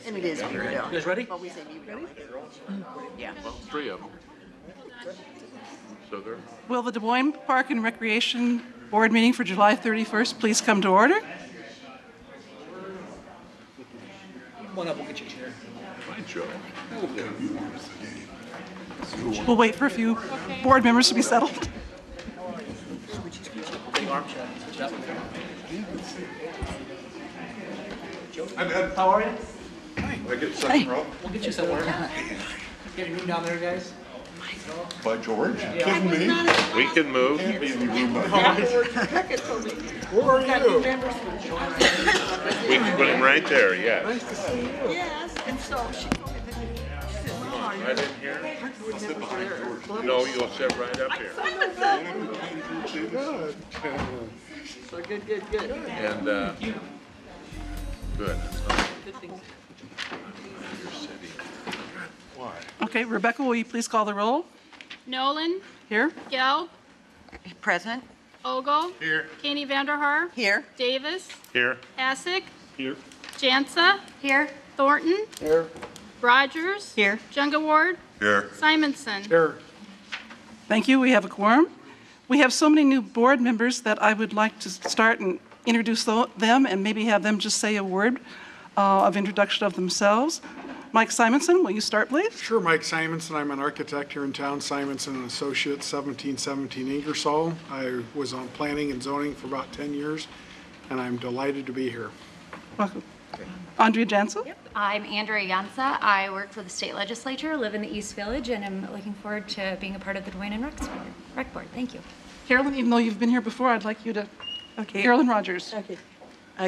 And it is weird. You guys ready? But we say you ready? Yeah. Well, three of them. So there. Will the Des Moines Park and Recreation Board meeting for July 31st please come to order? Come on up, we'll get you a chair. Hi, Joe. We'll wait for a few board members to be settled. Big arm shot. Switch it up. How are you? I get second row? We'll get you somewhere. Get your room down there, guys. By George? Yeah. Kidding me? We can move. Where are you? We can put him right there, yes. Nice to see you. Yes, and so she told me that she said, "Mom, are you?" Right in here? No, you'll sit right up here. So good. And, good. Good things. You're sitting. Why? Okay, Rebecca, will you please call the roll? Nolan, Here? Gelb, Present. Ogle, Here. Kenny Vanderhaar, Here. Davis, Here. Asick, Here. Jansa, Here. Thornton, Here. Rogers, Here. Jungaward, Here. Simonson. Here. Thank you. We have a quorum. We have so many new board members that I would like to start and introduce them and maybe have them just say a word of introduction of themselves. Mike Simonson, will you start, please? Sure, Mike Simonson. I'm an architect here in town, Simonson and Associates, 1717 Ingersoll. I was on planning and zoning for about 10 years, and I'm delighted to be here. Welcome. Andrea Jansen? I'm Andrea Jansa. I work for the state legislature, live in the East Village, and I'm looking forward to being a part of the Des Moines and Rec Board. Thank you. Carolyn, even though you've been here before, I'd like you to. Okay. Carolyn Rogers. Okay.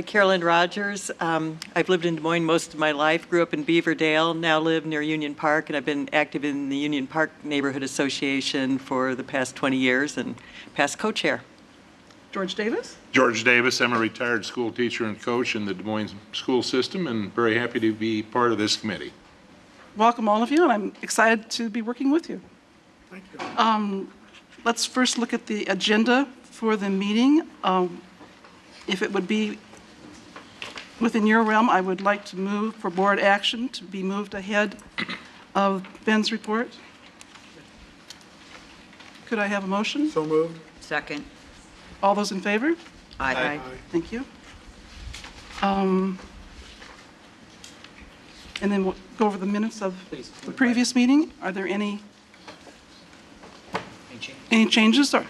Carolyn Rogers. I've lived in Des Moines most of my life, grew up in Beaverdale, now live near Union Park, and I've been active in the Union Park Neighborhood Association for the past 20 years and past co-chair. George Davis? George Davis. I'm a retired school teacher and coach in the Des Moines school system and very happy to be part of this committee. Welcome, all of you, and I'm excited to be working with you. Thank you. Let's first look at the agenda for the meeting. If it would be within your realm, I would like to move for board action to be moved ahead of Ben's report. Could I have a motion? So moved. Second. All those in favor? Aye. Thank you. And then we'll go over the minutes of Please. the previous meeting. Are there any Hey, any changes? Or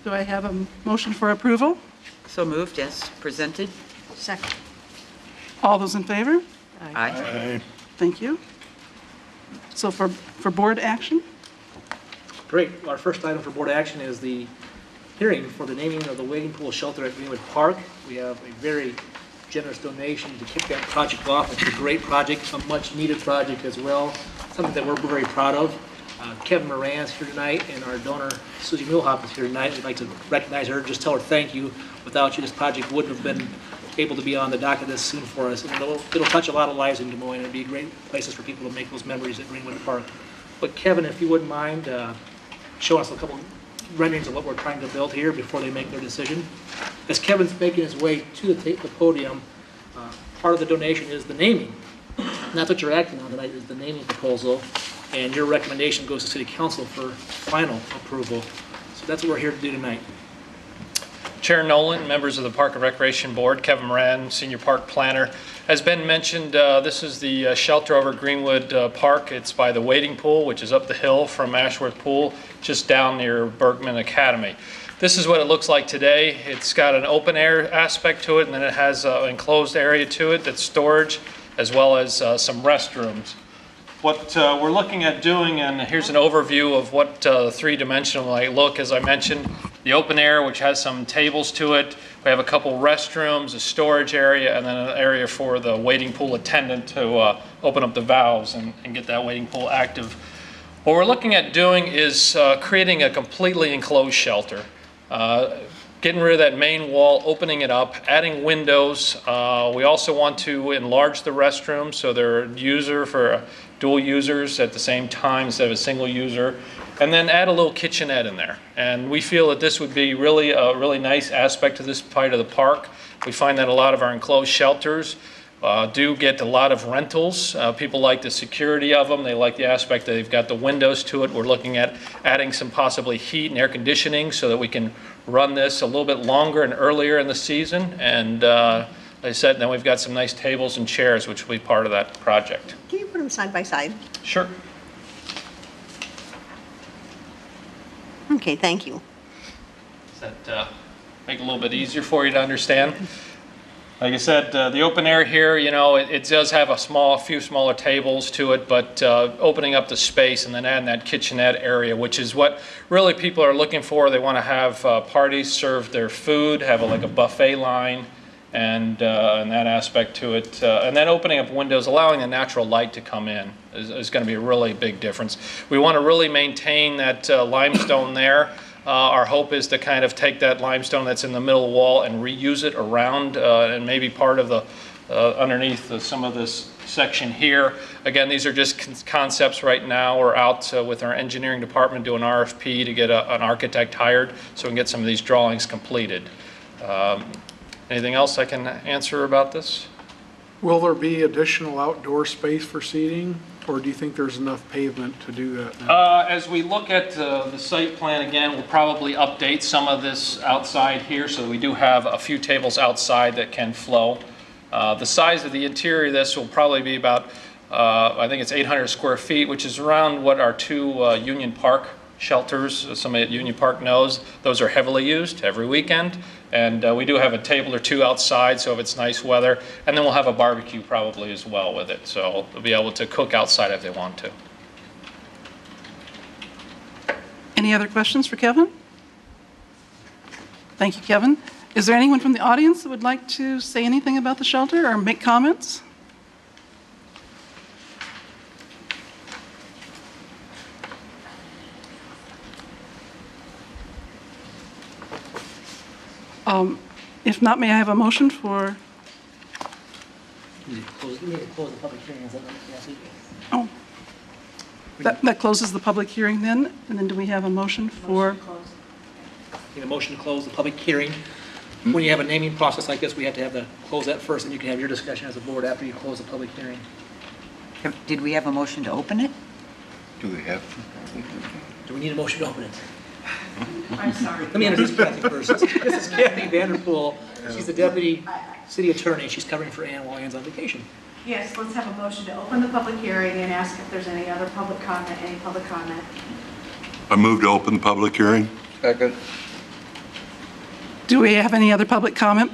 do I have a motion for approval? So moved, yes. Presented. Second. All those in favor? Aye. Thank you. So for board action? Great. Our first item for board action is the hearing for the naming of the wading pool shelter at Greenwood Park. We have a very generous donation to kick that project off. It's a great project, a much-needed project as well, something that we're very proud of. Kevin Moran's here tonight, and our donor Susie Muehlhoff is here tonight. We'd like to recognize her, just tell her thank you. Without you, this project wouldn't have been able to be on the docket this soon for us. And it'll touch a lot of lives in Des Moines. It'll be great places for people to make those memories at Greenwood Park. But Kevin, if you wouldn't mind showing us a couple renderings of what we're trying to build here before they make their decision. As Kevin's making his way to the podium, part of the donation is the naming. And that's what you're acting on tonight, is the naming proposal. And your recommendation goes to City Council for final approval. So that's what we're here to do tonight. Chair Nolan, members of the Park and Recreation Board, Kevin Moran, Senior Park Planner. As Ben mentioned, this is the shelter over Greenwood Park. It's by the wading pool, which is up the hill from Ashworth Pool, just down near Bergman Academy. This is what it looks like today. It's got an open air aspect to it, and then it has an enclosed area to it that's storage, as well as some restrooms. What we're looking at doing, and here's an overview of what three-dimensional might look. As I mentioned, the open air, which has some tables to it. We have a couple restrooms, a storage area, and then an area for the wading pool attendant to open up the valves and get that wading pool active. What we're looking at doing is creating a completely enclosed shelter. Getting rid of that main wall, opening it up, adding windows. We also want to enlarge the restrooms so they're user for dual users at the same time instead of a single user, and then add a little kitchenette in there. And we feel that this would be really a really nice aspect to this part of the park. We find that a lot of our enclosed shelters do get a lot of rentals. People like the security of them. They like the aspect that they've got the windows to it. We're looking at adding some possibly heat and air conditioning so that we can run this a little bit longer and earlier in the season. And like I said, then we've got some nice tables and chairs, which will be part of that project. Can you put them side by side? Sure. Okay, thank you. Does that make it a little bit easier for you to understand? Like I said, the open air here, you know, it does have a few smaller tables to it, but opening up the space and then adding that kitchenette area, which is what really people are looking for. They want to have parties serve their food, have like a buffet line, and that aspect to it. And then opening up windows, allowing the natural light to come in is going to be a really big difference. We want to really maintain that limestone there. Our hope is to kind of take that limestone that's in the middle wall and reuse it around and maybe part of the underneath some of this section here. Again, these are just concepts right now. We're out with our engineering department doing RFP to get an architect hired so we can get some of these drawings completed. Anything else I can answer about this? Will there be additional outdoor space for seating, or do you think there's enough pavement to do that now? As we look at the site plan again, we'll probably update some of this outside here so that we do have a few tables outside that can flow. The size of the interior of this will probably be about, I think it's 800 square feet, which is around what our two Union Park shelters, somebody at Union Park knows, those are heavily used every weekend. And we do have a table or two outside, so if it's nice weather. And then we'll have a barbecue probably as well with it. So they'll be able to cook outside if they want to. Any other questions for Kevin? Thank you, Kevin. Is there anyone from the audience that would like to say anything about the shelter or make comments? If not, may I have a motion for, We need to close the public hearing. Is that right? Yes. oh, that closes the public hearing then, and then do we have a motion for? Need a motion to close the public hearing. When you have a naming process like this, we have to close that first, and you can have your discussion as a board after you close the public hearing. Did we have a motion to open it? Do we have? Do we need a motion to open it? I'm sorry. Let me introduce Kathy first. This is Kathy Vanderpool. She's the deputy city attorney. She's covering for Ann while Ann's on vacation. Yes, let's have a motion to open the public hearing and ask if there's any other public comment, I move to open the public hearing. Second. Do we have any other public comment?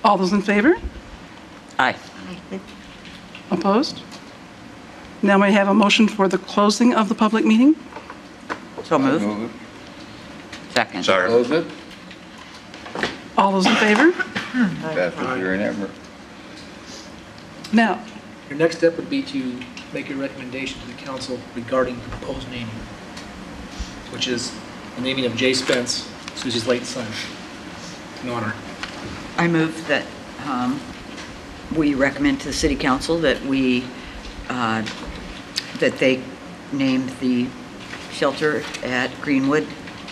All those in favor? Aye. Opposed? Now may I have a motion for the closing of the public meeting? So moved. Second. Sorry. Close it. All those in favor? Fastest hearing ever. Now, Your next step would be to make your recommendation to the council regarding the proposed naming, which is the naming of Jay Spence, Susie's late son, in honor. I move that we recommend to the city council that that they name the shelter at Greenwood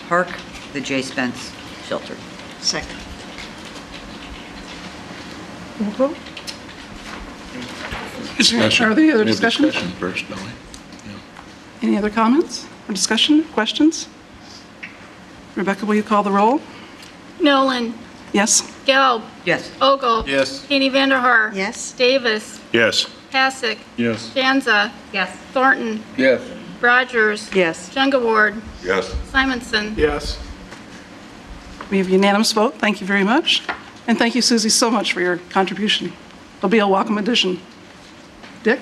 Park the J. Spence Shelter. Second. Roll call. Discussion. Are there any other We have discussion? discussion first, don't we? Any other comments or discussion, questions? Rebecca, will you call the roll? Nolan. Yes? Gelb. Yes. Ogle. Yes. Haney Vanderhaar. Yes. Davis. Yes. Passick. Yes. Janza. Yes. Thornton. Yes. Rogers. Yes. Jungaward. Yes. Simonson. Yes. We have unanimous vote. Thank you very much. And thank you, Susie, so much for your contribution. It'll be a welcome addition. Dick?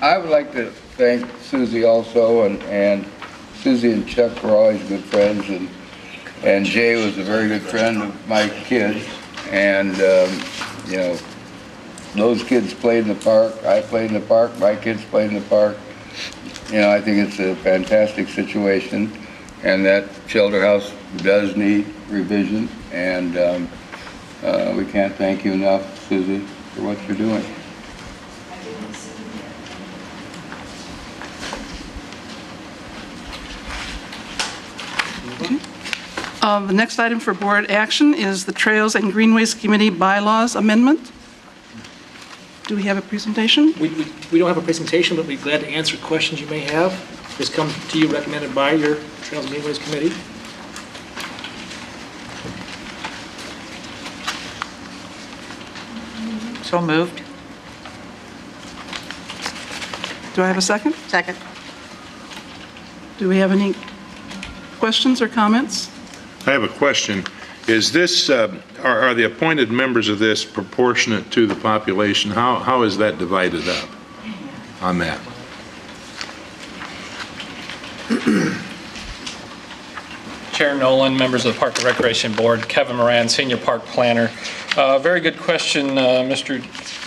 I would like to thank Susie also, and Susie and Chuck were always good friends, and Jay was a very good friend of my kids, and, you know, those kids played in the park, I played in the park, my kids played in the park. You know, I think it's a fantastic situation, and that shelter house does need revision, and we can't thank you enough, Susie, for what you're doing. The next item for board action is the Trails and Greenways Committee bylaws amendment. Do we have a presentation? We don't have a presentation, but we'd be glad to answer questions you may have. This comes to you recommended by your Trails and Greenways Committee. So moved. Do I have a second? Second. Do we have any questions or comments? I have a question. Is this, are the appointed members of this proportionate to the population? How is that divided up on that? Chair Nolan, members of the Park and Recreation Board, Kevin Moran, Senior Park Planner. Very good question, Mr.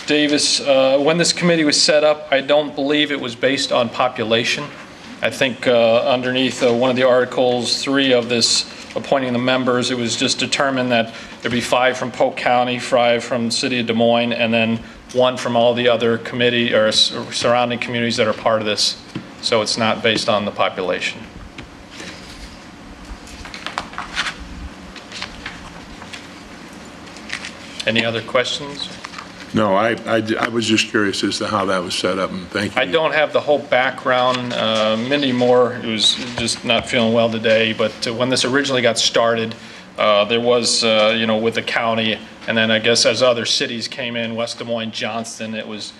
Davis. When this committee was set up, I don't believe it was based on population. I think underneath one of the articles 3 of this appointing the members, it was just determined that there'd be 5 from Polk County, 5 from the city of Des Moines, and then 1 from all the other committee or surrounding communities that are part of this. So it's not based on the population. Any other questions? No, I was just curious as to how that was set up, and thank you. I don't have the whole background. Mindy Moore, who's just not feeling well today, but when this originally got started, there was, you know, with the county, and then I guess as other cities came in, West Des Moines, Johnston, it was,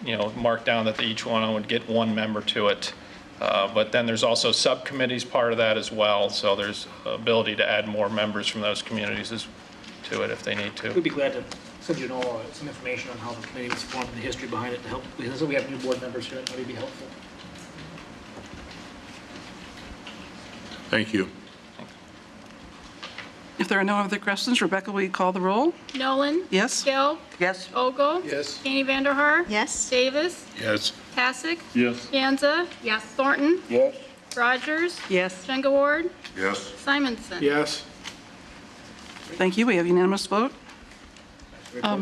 you know, marked down that each one would get 1 member to it. But then there's also subcommittees part of that as well, so there's ability to add more members from those communities to it if they need to. We'd be glad to send you all some information on how the committee was formed and the history behind it to help, because we have new board members here, it might be helpful. Thank you. If there are no other questions, Rebecca, will you call the roll? Nolan. Yes? Gelb. Yes. Ogle. Yes. Haney Vanderhaar. Yes. Davis. Yes. Passick. Yes. Janza. Yes. Thornton. Yes? Rogers. Yes. Jungaward. Yes. Simonson. Yes. Thank you. We have unanimous vote. Now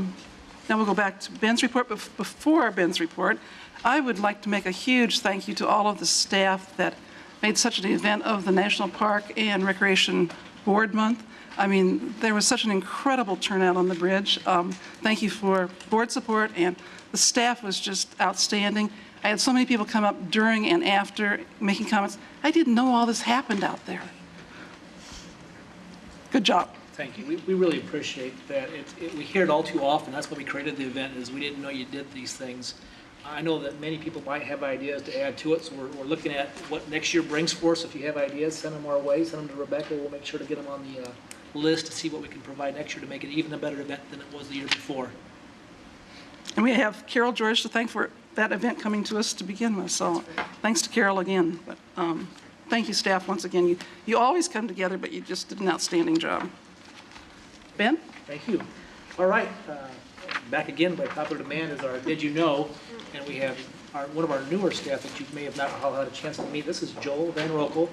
we'll go back to Ben's report. But before Ben's report, I would like to make a huge thank you to all of the staff that made such an event of the National Park and Recreation Board Month. I mean, there was such an incredible turnout on the bridge. Thank you for board support, and the staff was just outstanding. I had so many people come up during and after making comments. I didn't know all this happened out there. Good job. Thank you. We really appreciate that. We hear it all too often. That's why we created the event, is we didn't know you did these things. I know that many people might have ideas to add to it, so we're looking at what next year brings for us. If you have ideas, send them our way. Send them to Rebecca. We'll make sure to get them on the list to see what we can provide next year to make it even a better event than it was the year before. And we have Carol George to thank for that event coming to us to begin with. So thanks to Carol again. But thank you, staff, once again. You always come together, but you just did an outstanding job. Ben? Thank you. All right. Back again by popular demand is our Did You Know? And we have one of our newer staff that you may have not all had a chance to meet. This is Joel Van Rokel.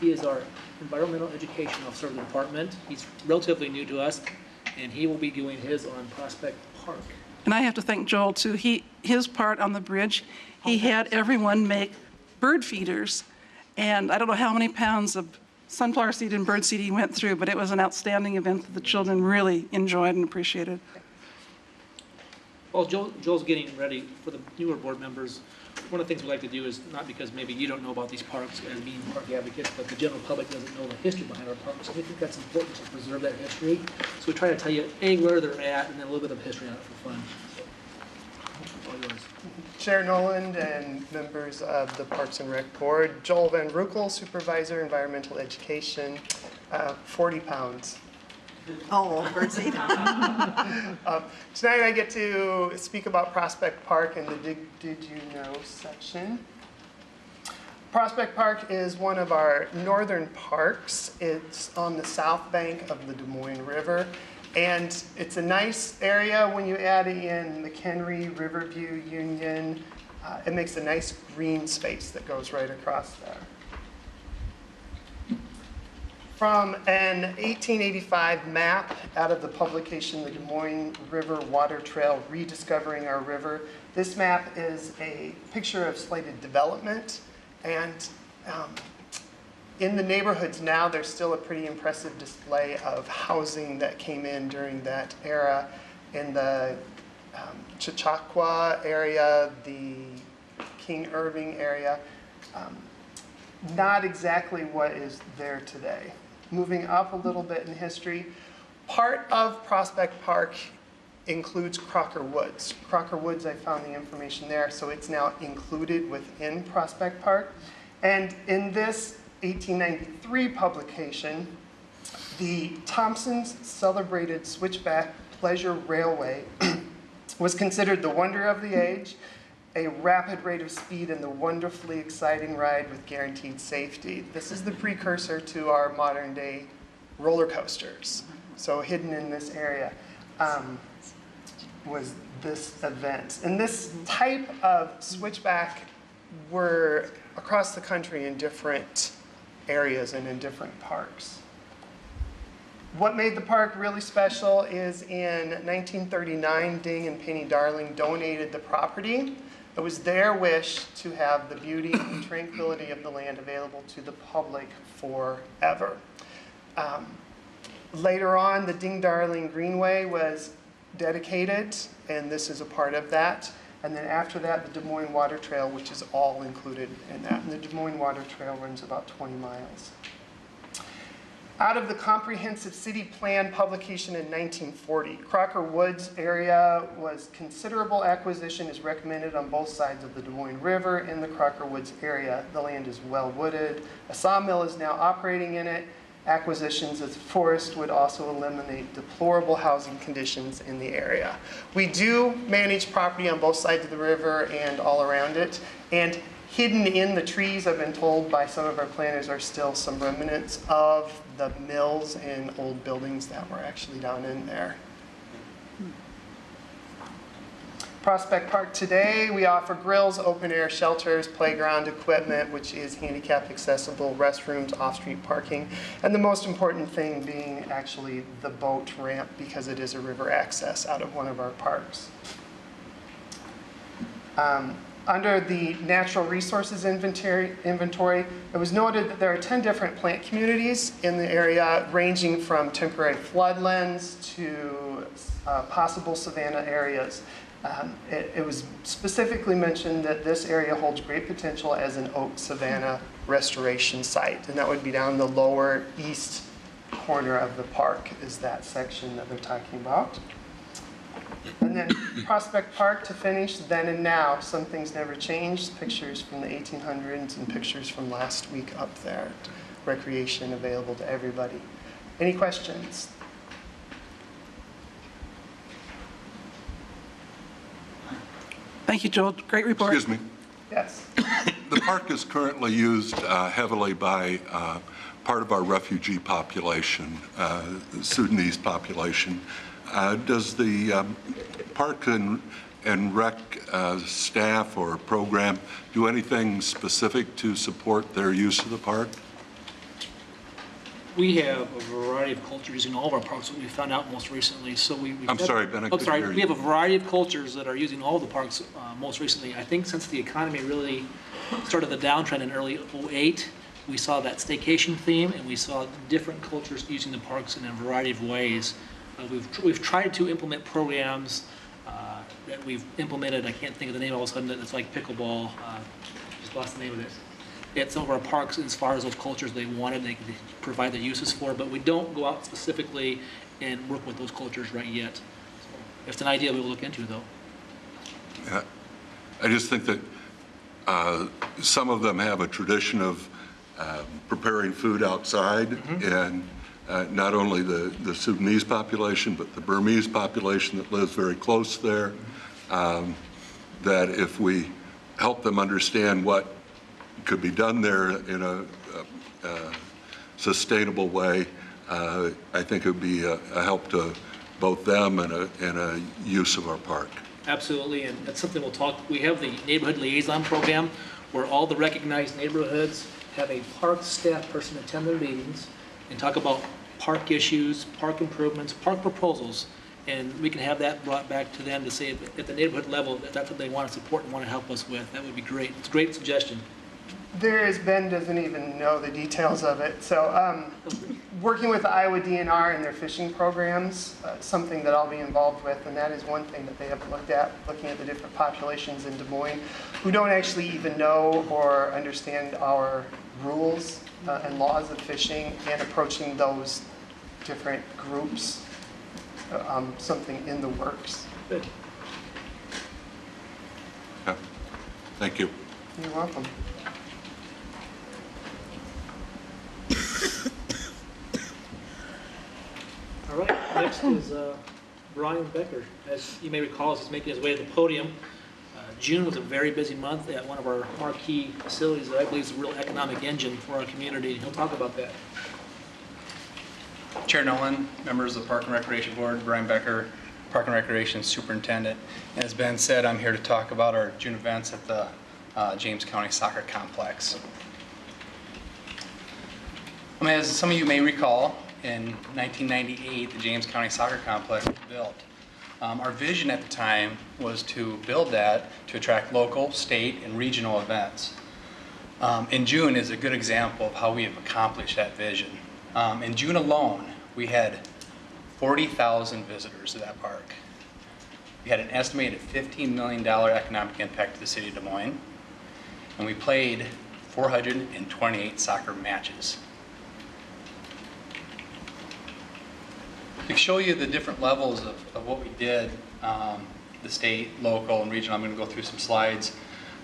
He is our environmental education officer of the department. He's relatively new to us, and he will be doing his on Prospect Park. And I have to thank Joel, too. His part on the bridge, he had everyone make bird feeders, and I don't know how many pounds of sunflower seed and bird seed he went through, but it was an outstanding event that the children really enjoyed and appreciated. While Joel's getting ready for the newer board members, one of the things we like to do is, not because maybe you don't know about these parks as being park advocates, but the general public doesn't know the history behind our parks. So we think that's important to preserve that history. So we try to tell you, A, where they're at, and then a little bit of history on it for fun. All yours. Chair Noland and members of the Parks and Rec Board, Joel Van Rokel, Supervisor, Environmental Education, 40 pounds. Oh, birdseed. Tonight I get to speak about Prospect Park in the Did You Know section. Prospect Park is one of our northern parks. It's on the south bank of the Des Moines River, and it's a nice area when you add in McHenry, Riverview, Union. It makes a nice green space that goes right across there. From an 1885 map out of the publication, The Des Moines River Water Trail, Rediscovering Our River. This map is a picture of slated development, and in the neighborhoods now, there's still a pretty impressive display of housing that came in during that era in the Chautauqua area, the King Irving area. Not exactly what is there today. Moving up a little bit in history, part of Prospect Park includes Crocker Woods. Crocker Woods, I found the information there, so it's now included within Prospect Park. And in this 1893 publication, the Thompson's Celebrated Switchback Pleasure Railway was considered the wonder of the age, a rapid rate of speed, and the wonderfully exciting ride with guaranteed safety. This is the precursor to our modern day roller coasters. So hidden in this area was this event. And this type of switchback were across the country in different areas and in different parks. What made the park really special is in 1939, Ding and Penny Darling donated the property. It was their wish to have the beauty and tranquility of the land available to the public forever. Later on, the Ding Darling Greenway was dedicated, and this is a part of that. And then after that, the Des Moines Water Trail, which is all included in that. And the Des Moines Water Trail runs about 20 miles. Out of the Comprehensive City Plan publication in 1940, Crocker Woods area was considerable acquisition is recommended on both sides of the Des Moines River in the Crocker Woods area. The land is well wooded. A sawmill is now operating in it. Acquisitions as forest would also eliminate deplorable housing conditions in the area. We do manage property on both sides of the river and all around it, and hidden in the trees, I've been told by some of our planners, are still some remnants of the mills and old buildings that were actually down in there. Prospect Park today, we offer grills, open-air shelters, playground equipment, which is handicap accessible, restrooms, off-street parking, and the most important thing being actually the boat ramp, because it is a river access out of one of our parks. Under the natural resources inventory, it was noted that there are 10 different plant communities in the area, ranging from temporary floodlands to possible savanna areas. It was specifically mentioned that this area holds great potential as an oak savanna restoration site, and that would be down the lower east corner of the park is that section that they're talking about. And then Prospect Park to finish, then and now. Some things never changed. Pictures from the 1800s and pictures from last week up there. Recreation available to everybody. Any questions? Thank you, Joel. Great report. Excuse me. Yes. The park is currently used heavily by part of our refugee population, Sudanese population. Does the park and rec staff or program do anything specific to support their use of the park? We have a variety of cultures using all of our parks that we found out most recently, so I'm sorry, Ben, I I'm couldn't sorry, hear we you. have a variety of cultures that are using all the parks most recently. I think since the economy really started the downtrend in early '08, we saw that staycation theme, and we saw different cultures using the parks in a variety of ways. We've tried to implement programs that we've implemented. I can't think of the name all of a sudden. It's like pickleball. Just lost the name of it. At some of our parks, as far as those cultures they wanted, they can provide their uses for, but we don't go out specifically and work with those cultures right yet. So if it's an idea we will look into, though. Yeah. I just think that some of them have a tradition of preparing food outside, and not only the Sudanese population, but the Burmese population that lives very close there, that if we help them understand what could be done there in a sustainable way, I think it would be a help to both them and a use of our park. Absolutely, and that's something we'll talk. We have the neighborhood liaison program where all the recognized neighborhoods have a park staff person attend their meetings and talk about park issues, park improvements, park proposals, and we can have that brought back to them to say at the neighborhood level that that's what they want to support and want to help us with. That would be great. It's a great suggestion. Ben doesn't even know the details of it. So working with the Iowa DNR and their fishing programs, something that I'll be involved with, and that is one thing that they have looked at, looking at the different populations in Des Moines who don't actually even know or understand our rules and laws of fishing, and approaching those different groups, something in the works. Good. Yeah. Thank you. You're welcome. All right, next is Brian Becker. As you may recall, he's making his way to the podium. June was a very busy month at one of our marquee facilities that I believe is a real economic engine for our community. He'll talk about that. Chair Nolan, members of the Park and Recreation Board, Brian Becker, Park and Recreation Superintendent. And as Ben said, I'm here to talk about our June events at the James County Soccer Complex. As some of you may recall, in 1998, the James County Soccer Complex was built. Our vision at the time was to build that to attract local, state, and regional events. In June is a good example of how we have accomplished that vision. In June alone, we had 40,000 visitors to that park. We had an estimated $15 million economic impact to the city of Des Moines, and we played 428 soccer matches. To show you the different levels of what we did, the state, local, and regional, I'm going to go through some slides.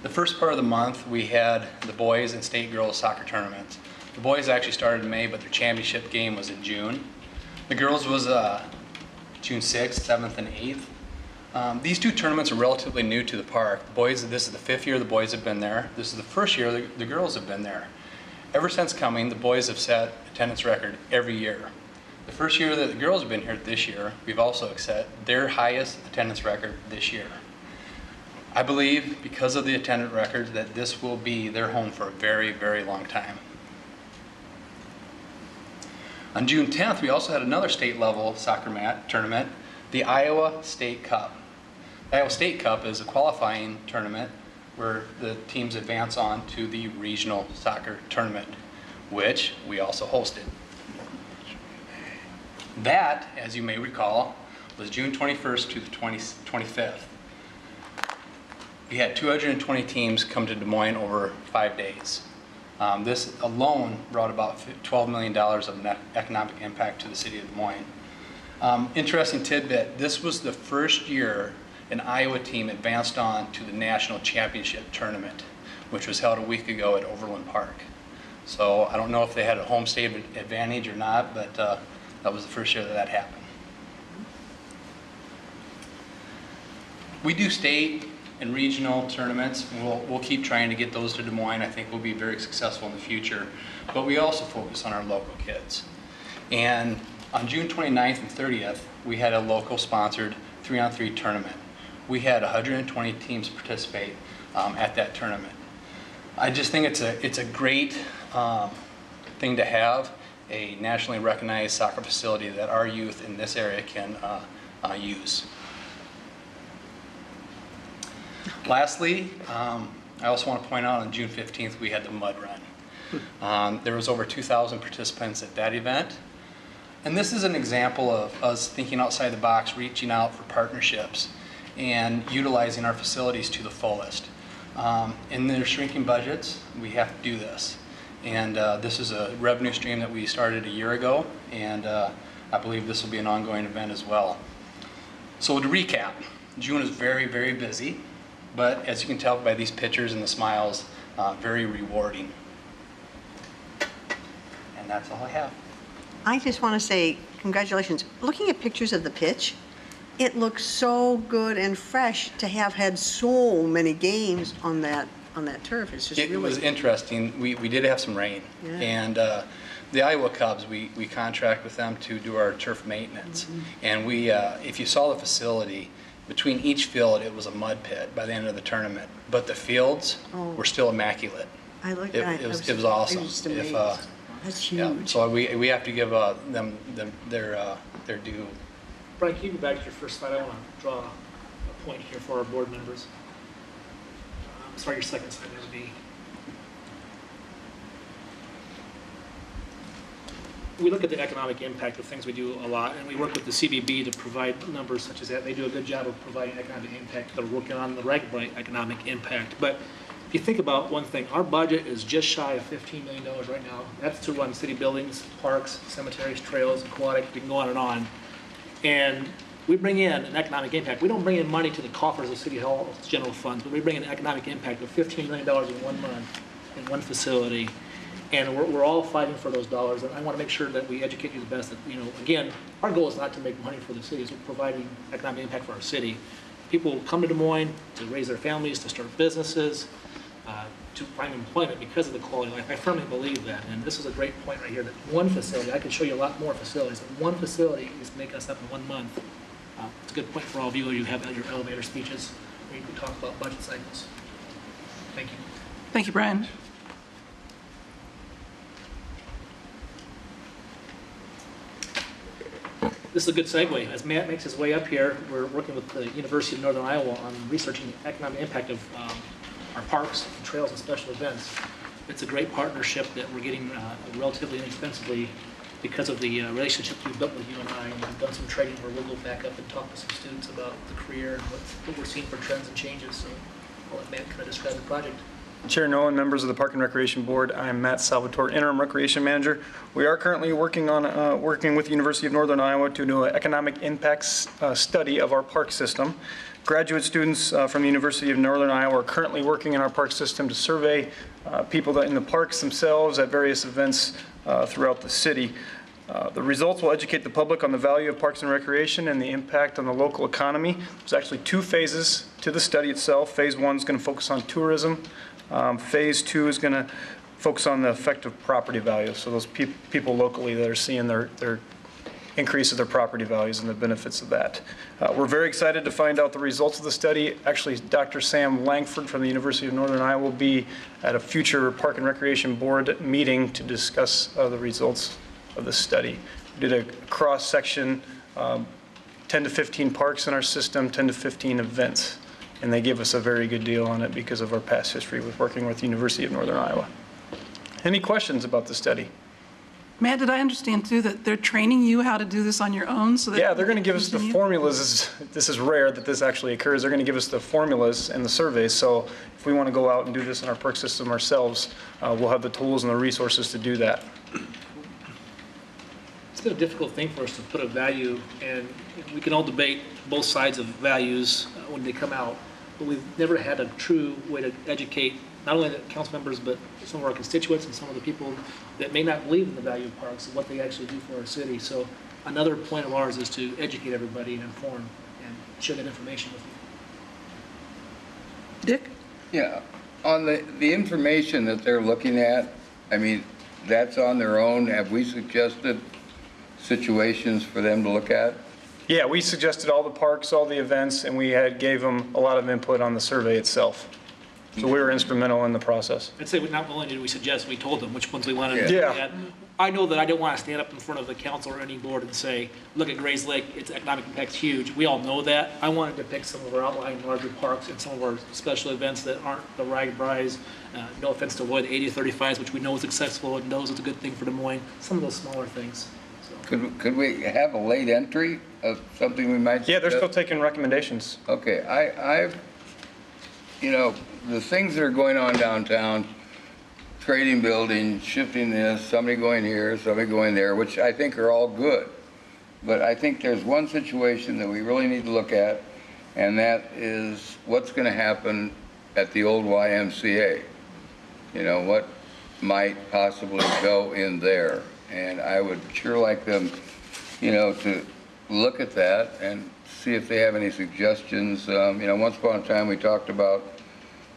The first part of the month, we had the boys and state girls soccer tournaments. The boys actually started in May, but their championship game was in June. The girls was June 6th, 7th, and 8th. These two tournaments are relatively new to the park. The boys, this is the 5th year the boys have been there. This is the first year the girls have been there. Ever since coming, the boys have set attendance record every year. The first year that the girls have been here this year, we've also set their highest attendance record this year. I believe, because of the attendance record, that this will be their home for a very, very long time. On June 10th, we also had another state-level soccer tournament, the Iowa State Cup. The Iowa State Cup is a qualifying tournament where the teams advance on to the regional soccer tournament, which we also hosted. That, as you may recall, was June 21st to the 25th. We had 220 teams come to Des Moines over 5 days. This alone brought about $12 million of net economic impact to the city of Des Moines. Interesting tidbit, this was the first year an Iowa team advanced on to the national championship tournament, which was held a week ago at Overland Park. So I don't know if they had a home state advantage or not, but that was the first year that happened. We do state and regional tournaments, and we'll keep trying to get those to Des Moines. I think we'll be very successful in the future, but we also focus on our local kids. And on June 29th and 30th, we had a local sponsored 3-on-3 tournament We had 120 teams participate at that tournament. I just think it's a great thing to have, a nationally recognized soccer facility that our youth in this area can use. Lastly, I also want to point out on June 15th we had the mud run. There was over 2,000 participants at that event. And this is an example of us thinking outside the box, reaching out for partnerships and utilizing our facilities to the fullest. In their shrinking budgets, we have to do this. And this is a revenue stream that we started a year ago, and I believe this will be an ongoing event as well. So to recap, June is very, very busy, but as you can tell by these pictures and the smiles, very rewarding. And that's all I have. I just want to say congratulations. Looking at pictures of the pitch, it looks so good and fresh to have had so many games on that turf. It's just It was interesting. We did have some rain. Yeah. And the Iowa Cubs, we contract with them to do our turf maintenance. And we, if you saw the facility, between each field it was a mud pit by the end of the tournament. But the fields were still immaculate. I looked It at was awesome. I was just amazed. That's huge. Yeah, so we have to give them their due. Brian, can you go back to your first slide? I want to draw a point here for our board members. Sorry, your second slide would be. We look at the economic impact of things we do a lot, and we work with the CBB to provide numbers such as that. They do a good job of providing economic impact. They're working on the right economic impact. But if you think about one thing, our budget is just shy of $15 million right now. That's to run city buildings, parks, cemeteries, trails, aquatic, we can go on and on. And we bring in an economic impact. We don't bring in money to the coffers of City Hall's general funds, but we bring in an economic impact of $15 million in 1 month in one facility. And we're all fighting for those dollars. And I want to make sure that we educate you the best. That, again, our goal is not to make money for the city. It's providing economic impact for our city. People come to Des Moines to raise their families, to start businesses, to find employment because of the quality of life. I firmly believe that, and this is a great point right here, that one facility, I can show you a lot more facilities, but one facility is making us up in 1 month. It's a good point for all of you. You have your elevator speeches where you can talk about budget cycles. Thank you. Thank you, Brian. This is a good segue. As Matt makes his way up here, we're working with the University of Northern Iowa on researching the economic impact of our parks and trails and special events. It's a great partnership that we're getting relatively inexpensively because of the relationship we've built with you and I. And we've done some training where we'll go back up and talk to some students about the career and what we're seeing for trends and changes. So I'll let Matt kind of describe the project. Chair Nolan, members of the Park and Recreation Board, I'm Matt Salvatore, Interim Recreation Manager. We are currently working with the University of Northern Iowa to do an economic impacts study of our park system. Graduate students from the University of Northern Iowa are currently working in our park system to survey people that in the parks themselves at various events throughout the city. The results will educate the public on the value of parks and recreation and the impact on the local economy. There's actually 2 phases to the study itself. Phase 1 is going to focus on tourism. Phase 2 is going to focus on the effect of property values. So those people locally that are seeing their increase of their property values and the benefits of that. We're very excited to find out the results of the study. Actually, Dr. Sam Langford from the University of Northern Iowa will be at a future Park and Recreation Board meeting to discuss the results of the study. We did a cross-section, 10 to 15 parks in our system, 10 to 15 events, and they gave us a very good deal on it because of our past history with working with the University of Northern Iowa. Any questions about the study? Matt, did I understand too that they're training you how to do this on your own? So that yeah, they're going to give us the formulas. This is rare that this actually occurs. They're going to give us the formulas and the surveys. So if we want to go out and do this in our park system ourselves, we'll have the tools and the resources to do that. It's been a difficult thing for us to put a value, and we can all debate both sides of values when they come out, but we've never had a true way to educate not only the council members, but some of our constituents and some of the people that may not believe in the value of parks and what they actually do for our city. So another point of ours is to educate everybody and inform and share that information with you. Dick? Yeah, on the information that they're looking at, I mean, that's on their own. Have we suggested situations for them to look at? Yeah, we suggested all the parks, all the events, and we gave them a lot of input on the survey itself. So we were instrumental in the process. I'd say not only did we suggest, we told them which ones we wanted to Yeah. look at. I know that I didn't want to stand up in front of the council or any board and say, look at Gray's Lake, its economic impact's huge. We all know that. I wanted to pick some of our outlying larger parks and some of our special events that aren't the RAGBRAIs. No offense to Wood, 80-35s, which we know is accessible and knows it's a good thing for Des Moines. Some of those smaller things. Could we have a late entry of something we might? Yeah, they're still taking recommendations. Okay, the things that are going on downtown, trading buildings, shifting this, somebody going here, somebody going there, which I think are all good. But I think there's one situation that we really need to look at, and that is what's going to happen at the old YMCA. What might possibly go in there. And I would sure like them, to look at that and see if they have any suggestions. Once upon a time we talked about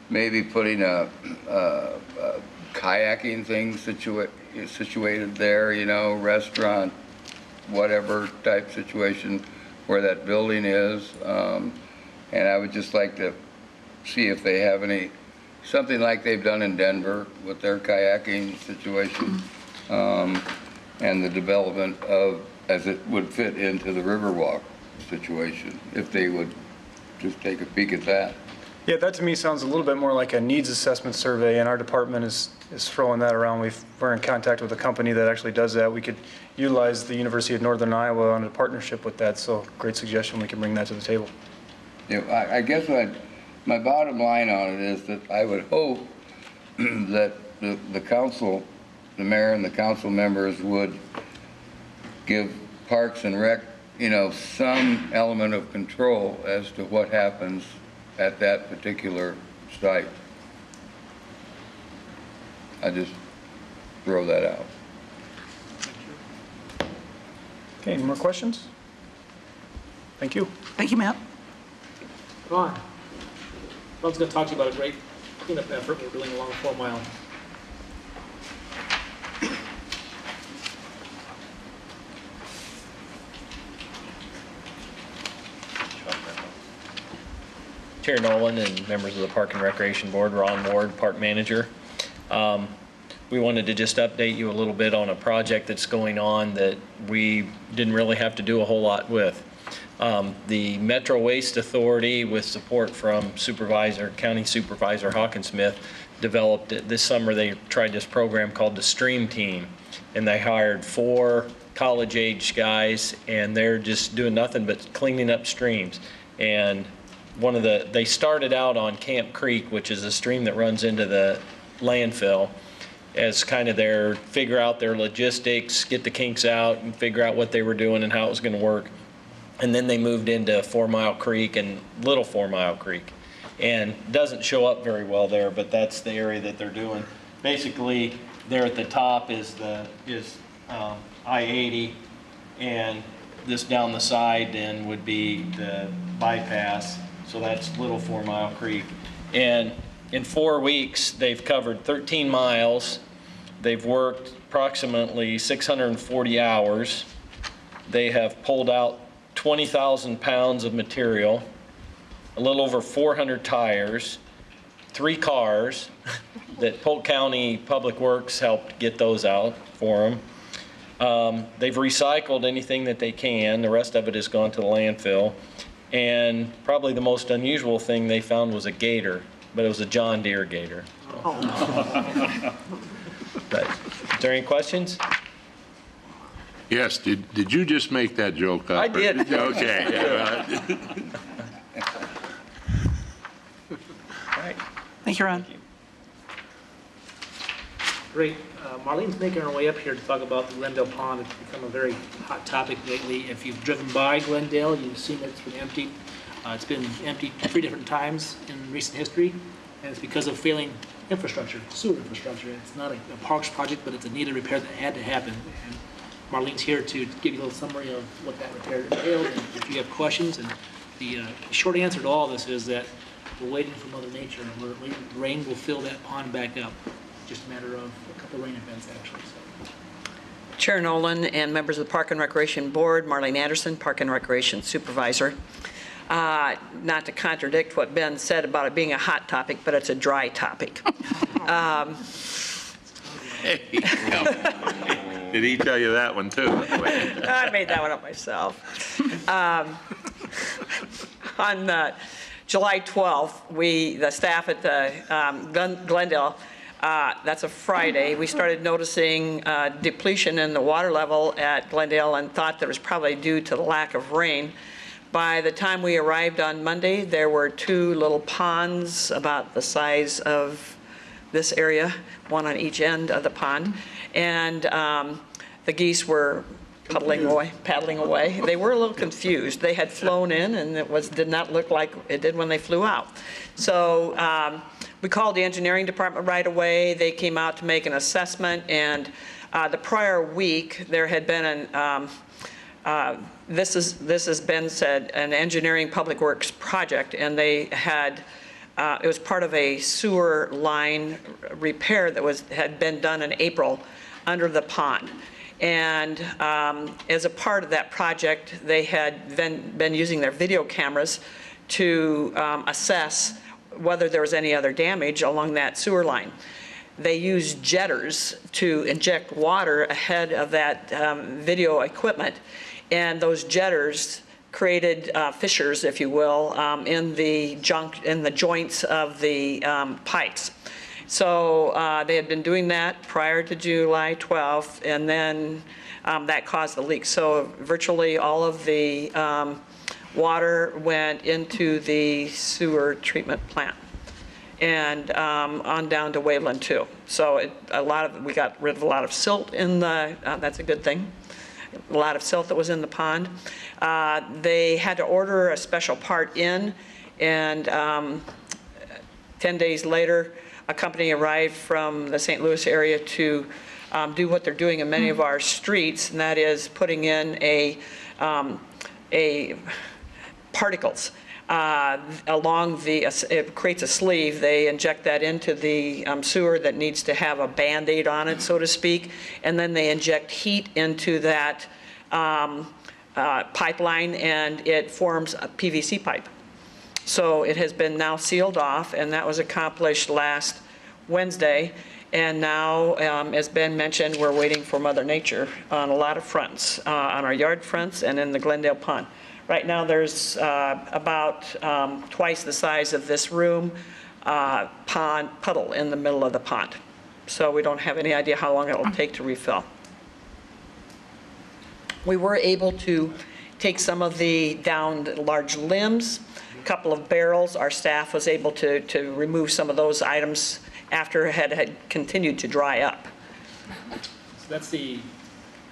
maybe putting a kayaking thing situated there, restaurant, whatever type situation where that building is. And I would just like to see if they have something like they've done in Denver with their kayaking situation. And the development of, as it would fit into the Riverwalk situation, if they would just take a peek at that. Yeah, that to me sounds a little bit more like a needs assessment survey, and our department is throwing that around. We're in contact with a company that actually does that. We could utilize the University of Northern Iowa on a partnership with that, so great suggestion. We can bring that to the table. Yeah, I guess my bottom line on it is that I would hope that the council, the mayor and the council members would give Parks and Rec, some element of control as to what happens at that particular site. I just throw that out. Okay, any more questions? Thank you. Thank you, Matt. Ron. Ron's going to talk to you about a great cleanup effort we're doing along 4 Mile. Chair Nolan and members of the Park and Recreation Board, Ron Ward, Park Manager. We wanted to just update you a little bit on a project that's going on that we didn't really have to do a whole lot with. The Metro Waste Authority, with support from County Supervisor Hawkinsmith, developed it this summer. They tried this program called the Stream Team, and they hired 4 college-age guys, and they're just doing nothing but cleaning up streams. And they started out on Camp Creek, which is a stream that runs into the landfill, as kind of figure out their logistics, get the kinks out, and figure out what they were doing and how it was going to work. And then they moved into 4 Mile Creek and Little 4 Mile Creek. And it doesn't show up very well there, but that's the area that they're doing. Basically, there at the top is I-80, and this down the side then would be the bypass. So that's Little 4 Mile Creek. And in 4 weeks, they've covered 13 miles. They've worked approximately 640 hours. They have pulled out 20,000 pounds of material, a little over 400 tires, 3 cars that Polk County Public Works helped get those out for them. They've recycled anything that they can. The rest of it has gone to the landfill. And probably the most unusual thing they found was a gator, but it was a John Deere gator. Oh. But, is there any questions? Yes, did you just make that joke up? I did. Okay. All right. Thank you, Ron. Great. Marlene's making her way up here to talk about the Glendale Pond. It's become a very hot topic lately. If you've driven by Glendale, you've seen it's been emptied. It's been emptied 3 different times in recent history, and it's because of failing infrastructure, sewer infrastructure. It's not a parks project, but it's a needed repair that had to happen. And Marlene's here to give you a little summary of what that repair entailed, and if you have questions. And the short answer to all this is that we're waiting for Mother Nature, and we're waiting. Rain will fill that pond back up. Just a matter of a couple of rain events, actually. So. Chair Nolan and members of the Park and Recreation Board, Marlene Anderson, Park and Recreation Supervisor. Not to contradict what Ben said about it being a hot topic, but it's a dry topic. Did he tell you that one, too? I made that one up myself. On July 12th, the staff at the Glendale, that's a Friday, we started noticing depletion in the water level at Glendale and thought that it was probably due to the lack of rain. By the time we arrived on Monday, there were 2 little ponds about the size of this area, one on each end of the pond, and the geese were paddling away. They were a little confused. They had flown in, and it did not look like it did when they flew out. So we called the engineering department right away. They came out to make an assessment, and the prior week there had been this has been said, an engineering public works project, and they had it was part of a sewer line repair that had been done in April under the pond. And as a part of that project, they had been using their video cameras to assess whether there was any other damage along that sewer line. They used jetters to inject water ahead of that video equipment, and those jetters created fissures, if you will, in the joints of the pipes. So they had been doing that prior to July 12th, and then that caused the leak. So virtually all of the water went into the sewer treatment plant, and on down to Waveland too. So we got rid of a lot of silt in the. That's a good thing. A lot of silt that was in the pond. They had to order a special part in, and 10 days later, a company arrived from the St. Louis area to do what they're doing in many of our streets, and that is putting in a particles along it creates a sleeve. They inject that into the sewer that needs to have a Band-Aid on it, so to speak, and then they inject heat into that pipeline, and it forms a PVC pipe. So it has been now sealed off, and that was accomplished last Wednesday. And now, as Ben mentioned, we're waiting for Mother Nature on a lot of fronts, on our yard fronts and in the Glendale Pond. Right now, there's about twice the size of this room puddle in the middle of the pond. So we don't have any idea how long it'll take to refill. We were able to take some of the downed large limbs, a couple of barrels. Our staff was able to remove some of those items after it had continued to dry up. So that's the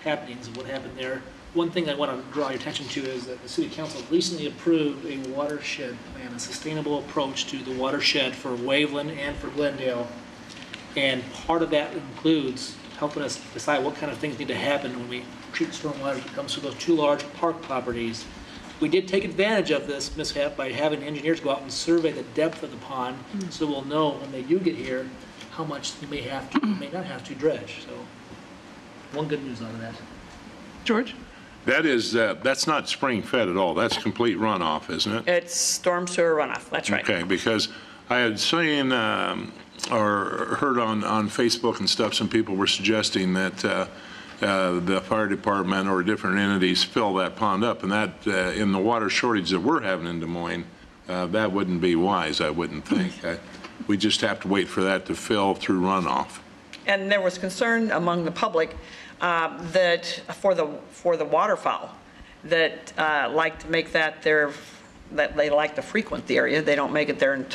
happenings of what happened there. One thing I want to draw your attention to is that the City Council recently approved a watershed plan, a sustainable approach to the watershed for Waveland and for Glendale. And part of that includes helping us decide what kind of things need to happen when we treat stormwater that comes through those 2 large park properties. We did take advantage of this mishap by having engineers go out and survey the depth of the pond, so we'll know when they do get here how much you may have to, may not have to dredge. So, one good news out of that. George? That's not spring fed at all. That's complete runoff, isn't it? It's storm sewer runoff. That's right. Okay, because I had seen or heard on Facebook and stuff, some people were suggesting that the fire department or different entities fill that pond up, and that in the water shortage that we're having in Des Moines, that wouldn't be wise, I wouldn't think. We just have to wait for that to fill through runoff. And there was concern among the public that for the waterfowl that like to make that that they like to frequent the area. They don't make it their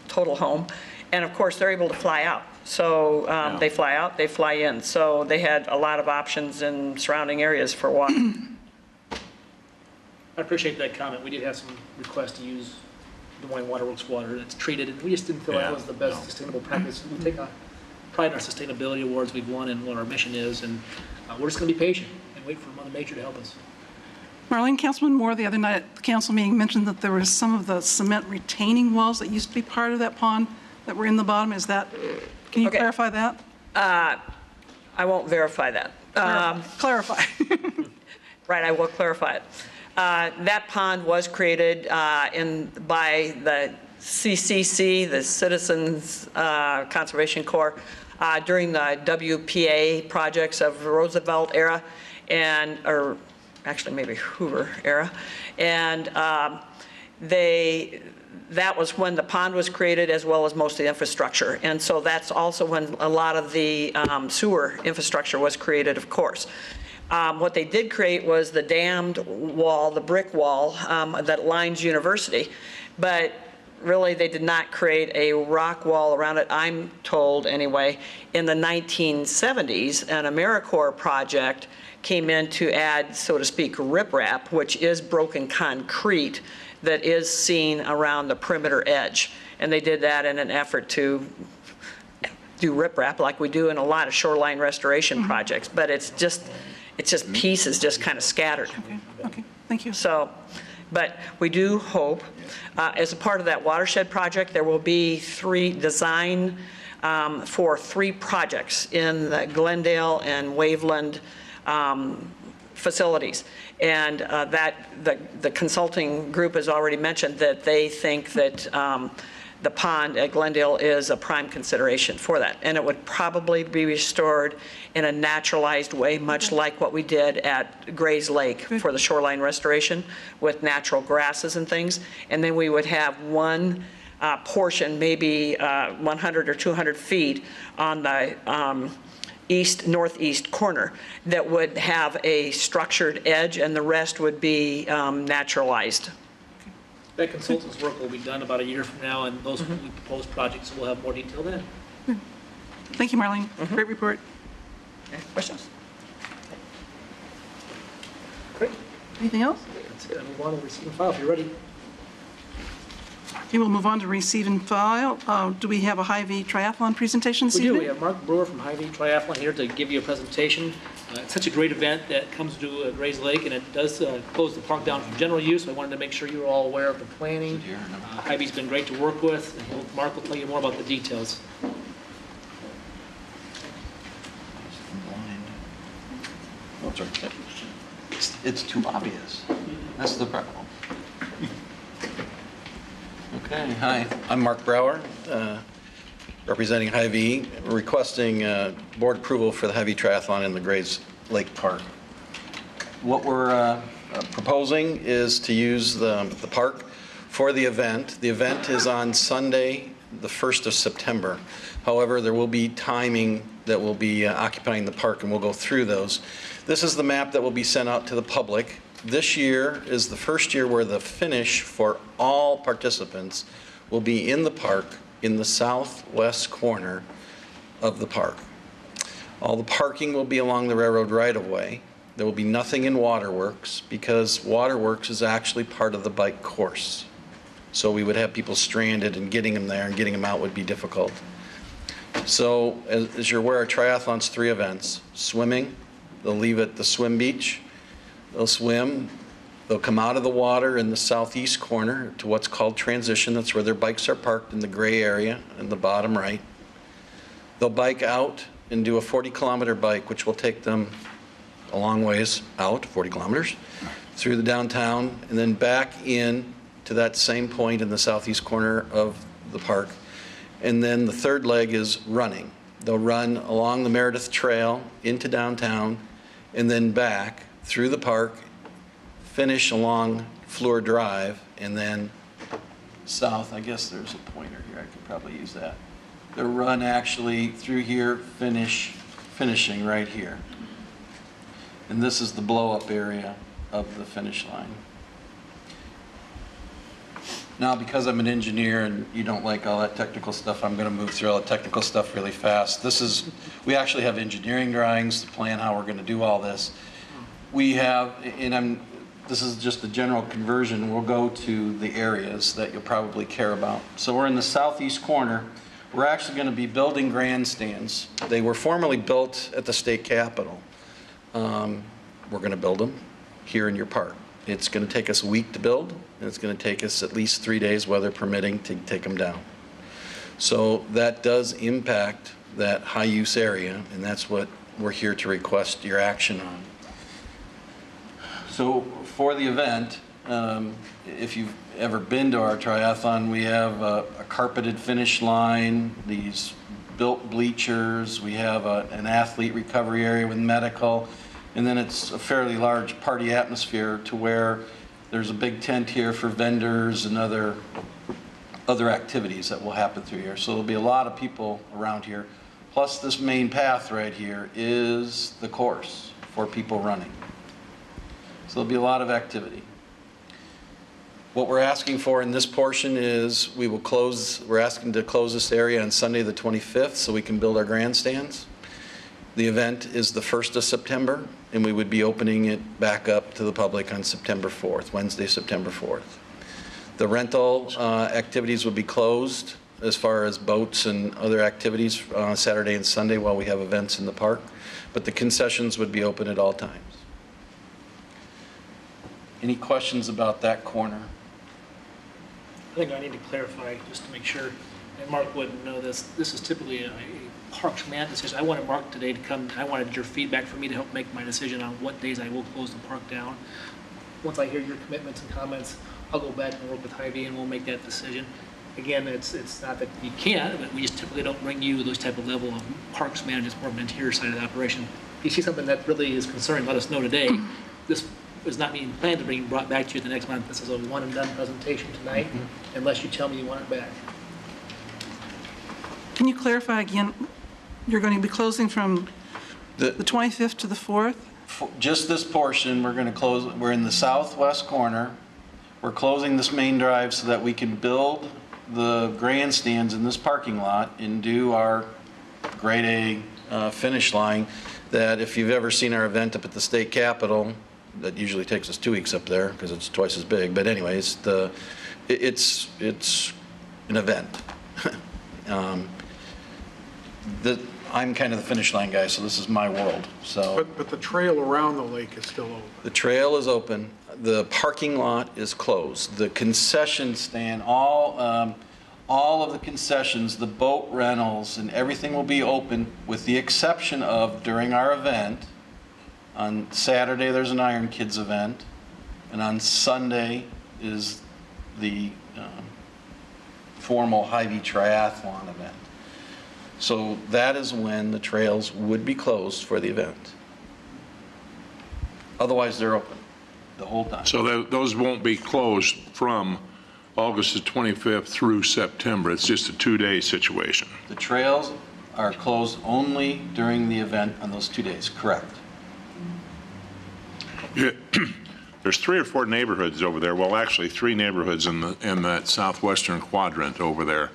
total home, and of course they're able to fly out. So they fly out, they fly in. So they had a lot of options in surrounding areas for water. I appreciate that comment. We did have some requests to use Des Moines Water Works water that's treated, and we just didn't feel that was the best sustainable practice. We take pride in our sustainability awards we've won and what our mission is, and we're just going to be patient and wait for Mother Nature to help us. Marlene, Councilman Moore the other night at the council meeting mentioned that there was some of the cement retaining walls that used to be part of that pond that were in the bottom. Is that, can you clarify that? I won't verify that. Clarify. Right, I will clarify it. That pond was created by the CCC, the Citizens Conservation Corps, during the WPA projects of Roosevelt era, or actually maybe Hoover era. And that was when the pond was created, as well as most of the infrastructure. And so that's also when a lot of the sewer infrastructure was created, of course. What they did create was the dammed wall, the brick wall that lines University, but really they did not create a rock wall around it, I'm told anyway. In the 1970s, an AmeriCorps project came in to add, so to speak, riprap, which is broken concrete that is seen around the perimeter edge. And they did that in an effort to do riprap like we do in a lot of shoreline restoration projects, but it's just pieces just kind of scattered. Okay, thank you. So, but we do hope, as a part of that watershed project, there will be design for 3 projects in the Glendale and Waveland facilities. And the consulting group has already mentioned that they think that the pond at Glendale is a prime consideration for that. And it would probably be restored in a naturalized way, much like what we did at Gray's Lake for the shoreline restoration with natural grasses and things. And then we would have one portion, maybe 100 or 200 feet on the northeast corner that would have a structured edge, and the rest would be naturalized. That consultant's work will be done about a year from now, and those proposed projects will have more detail then. Thank you, Marlene. Great report. Questions? Great. Anything else? Let's move on to receive and file if you're ready. Okay, we'll move on to receive and file. Do we have a Hy-Vee triathlon presentation this We evening? do. We have Mark Brewer from Hy-Vee Triathlon here to give you a presentation. It's such a great event that comes to Gray's Lake, and it does close the park down for general use. So I wanted to make sure you were all aware of the planning. Hy-Vee's been great to work with, and Mark will tell you more about the details. Oh, sorry. It's too obvious. That's the problem. Okay, hi, I'm Mark Brower, representing Hy-Vee, requesting board approval for the Hy-Vee Triathlon in the Grays Lake Park. What we're proposing is to use the park for the event. The event is on Sunday, the 1st of September. However, there will be timing that will be occupying the park, and we'll go through those. This is the map that will be sent out to the public. This year is the first year where the finish for all participants will be in the park in the southwest corner of the park. All the parking will be along the railroad right-of-way. There will be nothing in Waterworks because Waterworks is actually part of the bike course. So we would have people stranded, and getting them there and getting them out would be difficult. So as you're aware, our triathlon's 3 events. Swimming, they'll leave at the swim beach. They'll swim, they'll come out of the water in the southeast corner to what's called transition. That's where their bikes are parked in the gray area in the bottom right. They'll bike out and do a 40-kilometer bike, which will take them a long ways out, 40 kilometers, through the downtown, and then back in to that same point in the southeast corner of the park. And then the third leg is running. They'll run along the Meredith Trail into downtown and then back through the park, finish along Fleur Drive, and then south. I guess there's a pointer here. I could probably use that. They'll run actually through here, finishing right here. And this is the blow-up area of the finish line. Now, because I'm an engineer and you don't like all that technical stuff, I'm going to move through all the technical stuff really fast. We actually have engineering drawings to plan how we're going to do all this. We have, this is just a general conversion. We'll go to the areas that you'll probably care about. So we're in the southeast corner. We're actually going to be building grandstands. They were formerly built at the state capitol. We're going to build them here in your park. It's going to take us a week to build, and it's going to take us at least 3 days, weather permitting, to take them down. So that does impact that high-use area, and that's what we're here to request your action on. So for the event, if you've ever been to our triathlon, we have a carpeted finish line, these built bleachers, we have an athlete recovery area with medical, and then it's a fairly large party atmosphere to where there's a big tent here for vendors and other activities that will happen through here. So there'll be a lot of people around here. Plus this main path right here is the course for people running. So there'll be a lot of activity. What we're asking for in this portion is we're asking to close this area on Sunday the 25th so we can build our grandstands. The event is the 1st of September, and we would be opening it back up to the public on September 4th, Wednesday, September 4th. The rental activities will be closed as far as boats and other activities on Saturday and Sunday while we have events in the park, but the concessions would be open at all times. Any questions about that corner? I think I need to clarify, just to make sure, and Mark wouldn't know this, this is typically a Parks Command decision. I wanted Mark today to come, I wanted your feedback for me to help make my decision on what days I will close the park down. Once I hear your commitments and comments, I'll go back and work with Hy-Vee and we'll make that decision. Again, it's not that you can't, but we just typically don't bring you those type of level of Parks Command, it's more of an interior side of the operation. If you see something that really is concerning, let us know today. This is not being planned to bring brought back to you the next month. This is a one and done presentation tonight, unless you tell me you want it back. Can you clarify again, you're going to be closing from the 25th to the 4th? Just this portion, we're going to close, we're in the southwest corner. We're closing this main drive so that we can build the grandstands in this parking lot and do our grade A finish line that if you've ever seen our event up at the state capitol, that usually takes us 2 weeks up there because it's twice as big. But anyways, it's an event. I'm kind of the finish line guy, so this is my world. So. But the trail around the lake is still open. The trail is open. The parking lot is closed. The concession stand, all of the concessions, the boat rentals, and everything will be open with the exception of during our event. On Saturday, there's an Iron Kids event, and on Sunday is the formal Hy-Vee triathlon event. So that is when the trails would be closed for the event. Otherwise, they're open the whole time. So those won't be closed from August the 25th through September. It's just a 2-day situation. The trails are closed only during the event on those 2 days, correct? Yeah. There's 3 or 4 neighborhoods over there, well, actually 3 neighborhoods in that southwestern quadrant over there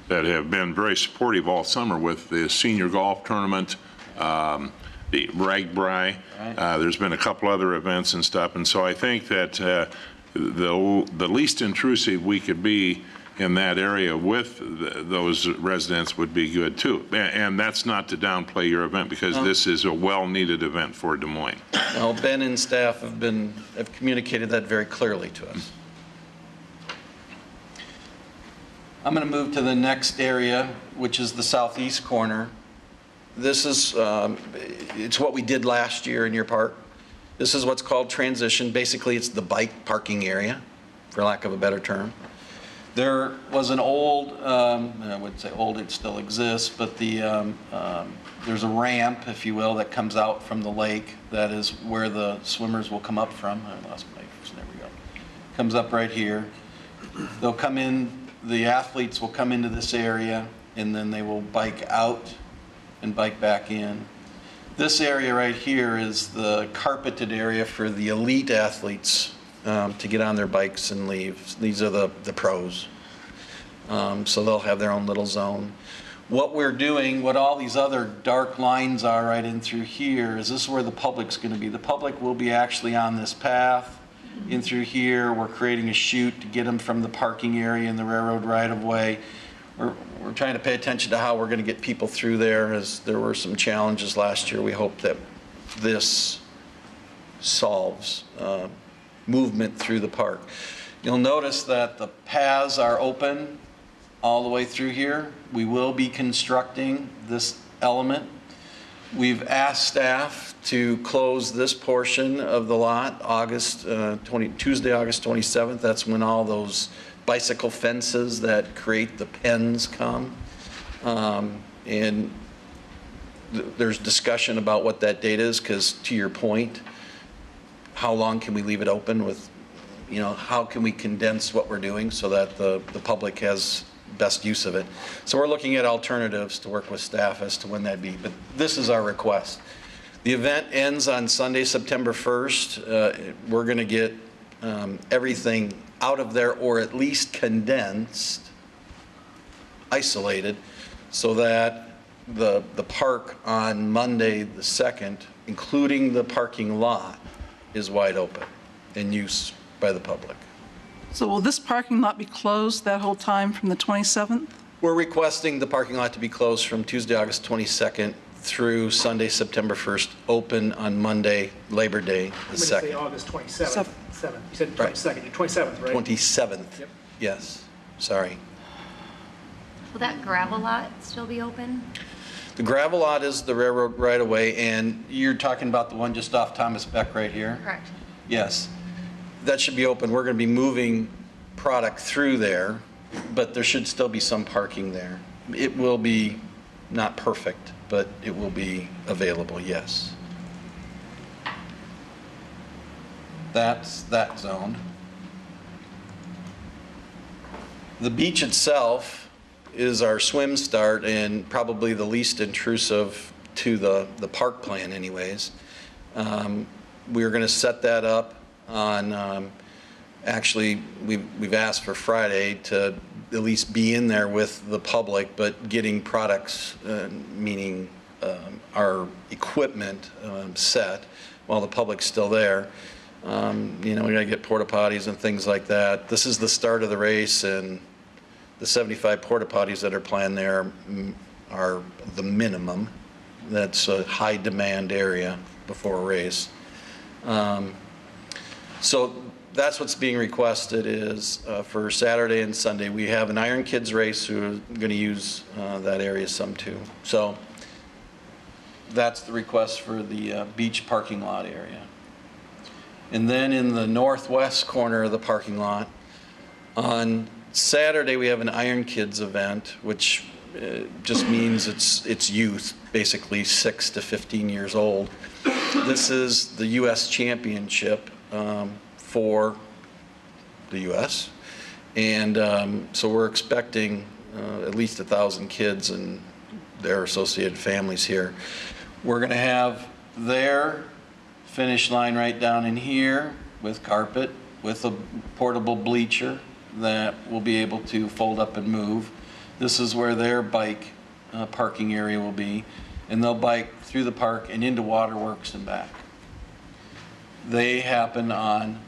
that have been very supportive all summer with the senior golf tournament, the Ragbri. There's been a couple other events and stuff, and so I think that the least intrusive we could be in that area with those residents would be good too. And that's not to downplay your event because this is a well-needed event for Des Moines. Well, Ben and staff have communicated that very clearly to us. I'm going to move to the next area, which is the southeast corner. This is, it's what we did last year in your park. This is what's called transition. Basically, it's the bike parking area, for lack of a better term. There was an old, I wouldn't say old, it still exists, but there's a ramp, if you will, that comes out from the lake. That is where the swimmers will come up from. I lost my, there we go. Comes up right here. They'll come in, the athletes will come into this area, and then they will bike out and bike back in. This area right here is the carpeted area for the elite athletes to get on their bikes and leave. These are the pros. So they'll have their own little zone. What we're doing, what all these other dark lines are right in through here, is this is where the public's going to be. The public will be actually on this path in through here. We're creating a chute to get them from the parking area and the railroad right-of-way. We're trying to pay attention to how we're going to get people through there, as there were some challenges last year. We hope that this solves movement through the park. You'll notice that the paths are open all the way through here. We will be constructing this element. We've asked staff to close this portion of the lot, Tuesday, August 27th. That's when all those bicycle fences that create the pens come. And there's discussion about what that date is, because to your point, how long can we leave it open with, how can we condense what we're doing so that the public has best use of it. So we're looking at alternatives to work with staff as to when that'd be, but this is our request. The event ends on Sunday, September 1st. We're going to get everything out of there, or at least condensed, isolated, so that the park on Monday the 2nd, including the parking lot, is wide open in use by the public. So will this parking lot be closed that whole time from the 27th? We're requesting the parking lot to be closed from Tuesday, August 22nd through Sunday, September 1st, open on Monday, Labor Day, the I'm going to say 2nd. August 27th. You said 22nd, you're 27th, right? 27th, Yep. yes, sorry. Will that gravel lot still be open? The gravel lot is the railroad right-of-way, and you're talking about the one just off Thomas Beck right here? Correct. Yes. That should be open. We're going to be moving product through there, but there should still be some parking there. It will be not perfect, but it will be available, yes. That's that zone. The beach itself is our swim start and probably the least intrusive to the park plan anyways. We're going to set that up on, actually, we've asked for Friday to at least be in there with the public, but getting products, meaning our equipment set while the public's still there. We got to get porta potties and things like that. This is the start of the race, and the 75 porta potties that are planned there are the minimum. That's a high demand area before a race. So that's what's being requested is for Saturday and Sunday. We have an Iron Kids race who are going to use that area some too. So that's the request for the beach parking lot area. And then in the northwest corner of the parking lot, on Saturday we have an Iron Kids event, which just means it's youth, basically 6 to 15 years old. This is the U.S. championship for the U.S. And so we're expecting at least 1,000 kids and their associated families here. We're going to have their finish line right down in here with carpet, with a portable bleacher that will be able to fold up and move. This is where their bike parking area will be, and they'll bike through the park and into Waterworks and back. They happen on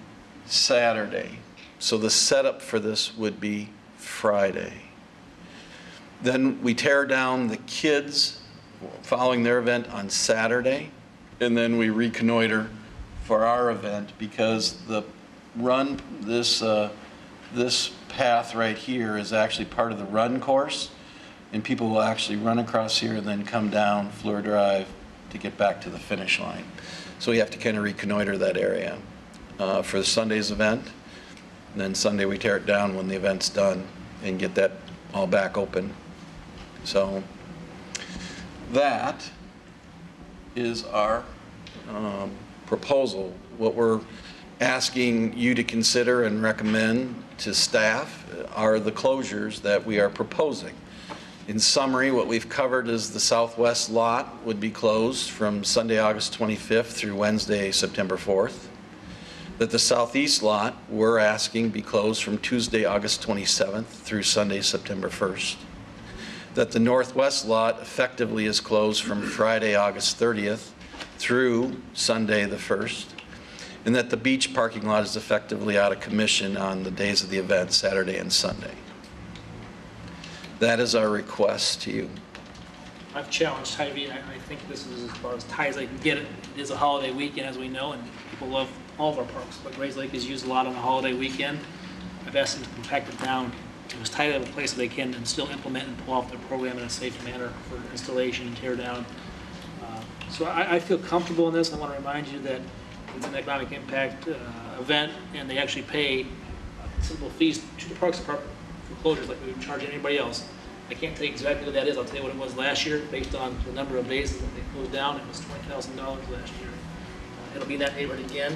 Saturday, so the setup for this would be Friday. Then we tear down the kids following their event on Saturday, and then we reconnoiter for our event, because the run, this path right here is actually part of the run course, and people will actually run across here and then come down Fleur Drive to get back to the finish line. So we have to kind of reconnoiter that area for Sunday's event. And then Sunday we tear it down when the event's done and get that all back open. So that is our proposal. What we're asking you to consider and recommend to staff are the closures that we are proposing. In summary, what we've covered is the southwest lot would be closed from Sunday, August 25th through Wednesday, September 4th. That the southeast lot we're asking be closed from Tuesday, August 27th through Sunday, September 1st. That the northwest lot effectively is closed from Friday, August 30th through Sunday the 1st. And that the beach parking lot is effectively out of commission on the days of the event, Saturday and Sunday. That is our request to you. I've challenged Hy-Vee, and I think this is about as tight as I can get it. It is a holiday weekend, as we know, and people love all of our parks, but Grays Lake is used a lot on a holiday weekend. I've asked them to compact it down to as tight of a place as they can and still implement and pull off their program in a safe manner for installation and tear down. So I feel comfortable in this. I want to remind you that it's an economic impact event, and they actually pay simple fees to the Parks Department for closures like we would charge anybody else. I can't tell you exactly what that is. I'll tell you what it was last year based on the number of days that they closed down. It was $20,000 last year. It'll be that neighborhood again.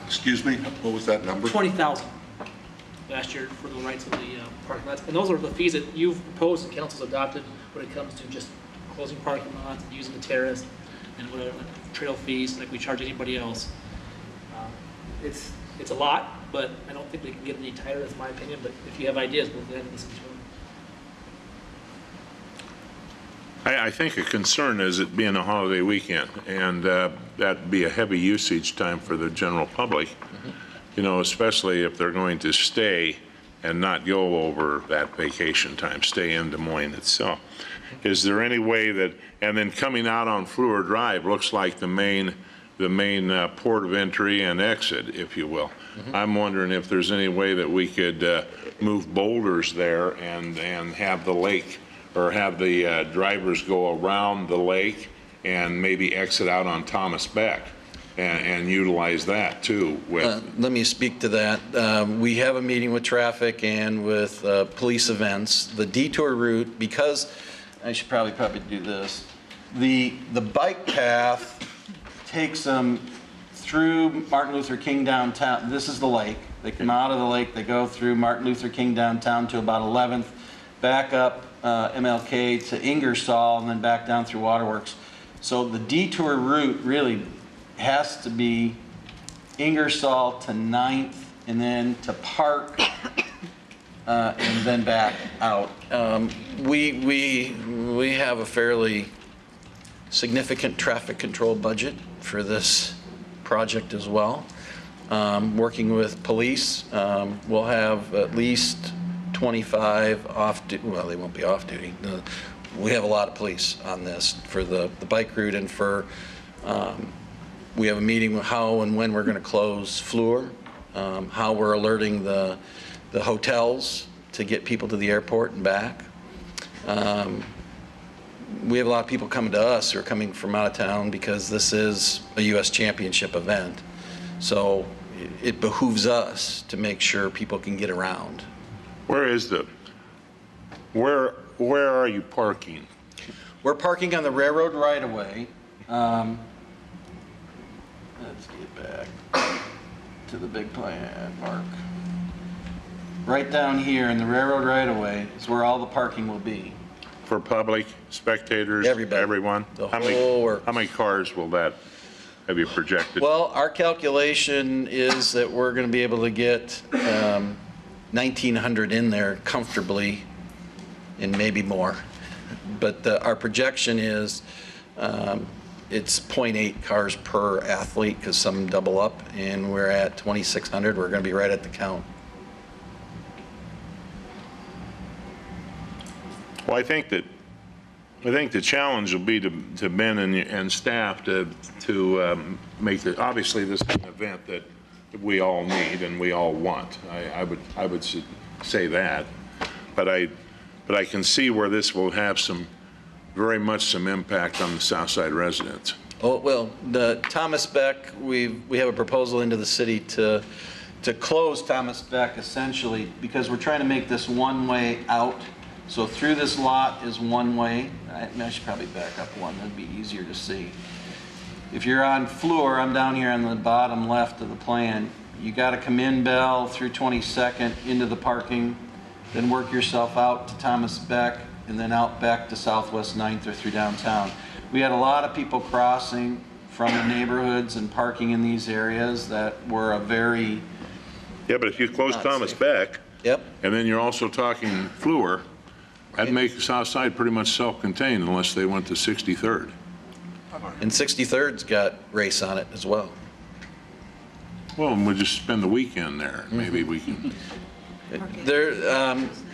Excuse me, what was that number? 20,000 last year for the rights of the parking lots. And those are the fees that you've proposed and council's adopted when it comes to just closing parking lots, using the terrace, and whatever trail fees like we charge anybody else. It's a lot, but I don't think they can get any tighter, that's my opinion. But if you have ideas, we'll go ahead and listen to them. I think a concern is it being a holiday weekend, and that'd be a heavy usage time for the general public, you know, especially if they're going to stay and not go over that vacation time, stay in Des Moines itself. Is there any way that, and then coming out on Fleur Drive looks like the main port of entry and exit, if you will. I'm wondering if there's any way that we could move boulders there and have the lake, or have the drivers go around the lake and maybe exit out on Thomas Beck and utilize that too with. Let me speak to that. We have a meeting with traffic and with police events. The detour route, because I should probably do this. The bike path takes them through Martin Luther King downtown. This is the lake. They come out of the lake, they go through Martin Luther King downtown to about 11th, back up MLK to Ingersoll, and then back down through Waterworks. So the detour route really has to be Ingersoll to 9th, and then to Park, and then back out. We have a fairly significant traffic control budget for this project as well. Working with police, we'll have at least 25 off-duty, well, they won't be off-duty. We have a lot of police on this for the bike route, and for, we have a meeting with how and when we're going to close Fleur, how we're alerting the hotels to get people to the airport and back. We have a lot of people coming to us who are coming from out of town because this is a U.S. championship event. So it behooves us to make sure people can get around. Where are you parking? We're parking on the railroad right-of-way. Let's get back to the big plan, Mark. Right down here in the railroad right-of-way is where all the parking will be. For public, spectators, everybody, everyone? The whole works. How many cars will that have you projected? Well, our calculation is that we're going to be able to get 1,900 in there comfortably, and maybe more. But our projection is it's 0.8 cars per athlete, because some double up, and we're at 2,600. We're going to be right at the count. Well, I think the challenge will be to Ben and staff to make the, obviously this is an event that we all need and we all want. I would say that, but I can see where this will have very much some impact on the Southside residents. Oh, well, the Thomas Beck, we have a proposal into the city to close Thomas Beck essentially, because we're trying to make this one way out. So through this lot is one way. I should probably back up one, that'd be easier to see. If you're on Fleur, I'm down here on the bottom left of the plan. You got to come in Bell through 22nd into the parking, then work yourself out to Thomas Beck, and then out back to Southwest 9th or through downtown. We had a lot of people crossing from the neighborhoods and parking in these areas that were a very... Yeah, but if you close Thomas Beck, yep, and then you're also talking Fleur, that'd make Southside pretty much self-contained unless they went to 63rd. And 63rd's got race on it as well. Well, we'll just spend the weekend there. Maybe we can. There,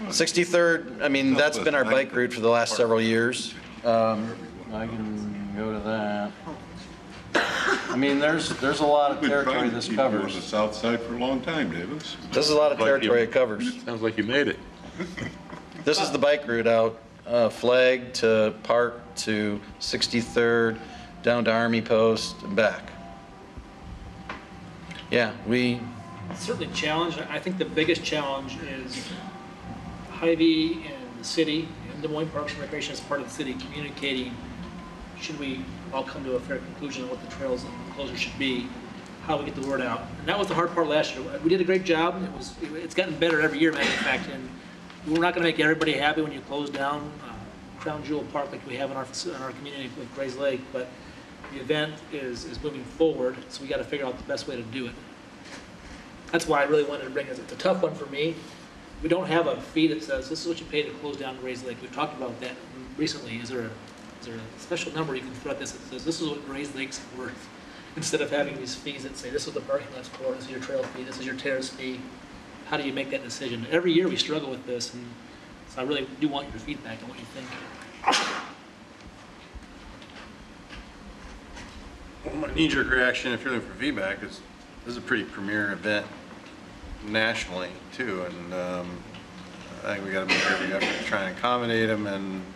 63rd, I mean, that's been our bike route for the last several years. I can go to that. I mean, there's a lot of territory this covers. We've been on the south side for a long time, Davis. This is a lot of territory it covers. Sounds like you made it. This is the bike route out, Flag to Park to 63rd, down to Army Post and back. Yeah, It's certainly a challenge. I think the biggest challenge is Hy-Vee and the city and Des Moines Parks and Recreation as part of the city communicating, should we all come to a fair conclusion on what the trails and closure should be, how we get the word out. And that was the hard part last year. We did a great job. It's gotten better every year, matter of fact, and we're not going to make everybody happy when you close down Crown Jewel Park like we have in our community with Gray's Lake, but the event is moving forward, so we got to figure out the best way to do it. That's why I really wanted to bring this. It's a tough one for me. We don't have a fee that says this is what you pay to close down Gray's Lake. We've talked about that recently. Is there a special number you can throw at this that says this is what Gray's Lake's worth, instead of having these fees that say this is the parking lot's for, this is your trail fee, this is your terrace fee? How do you make that decision? Every year we struggle with this, and so I really do want your feedback on what you think. Well, my knee-jerk reaction, if you're looking for feedback, is this is a pretty premier event nationally too, and I think we got to make every effort to try and accommodate them,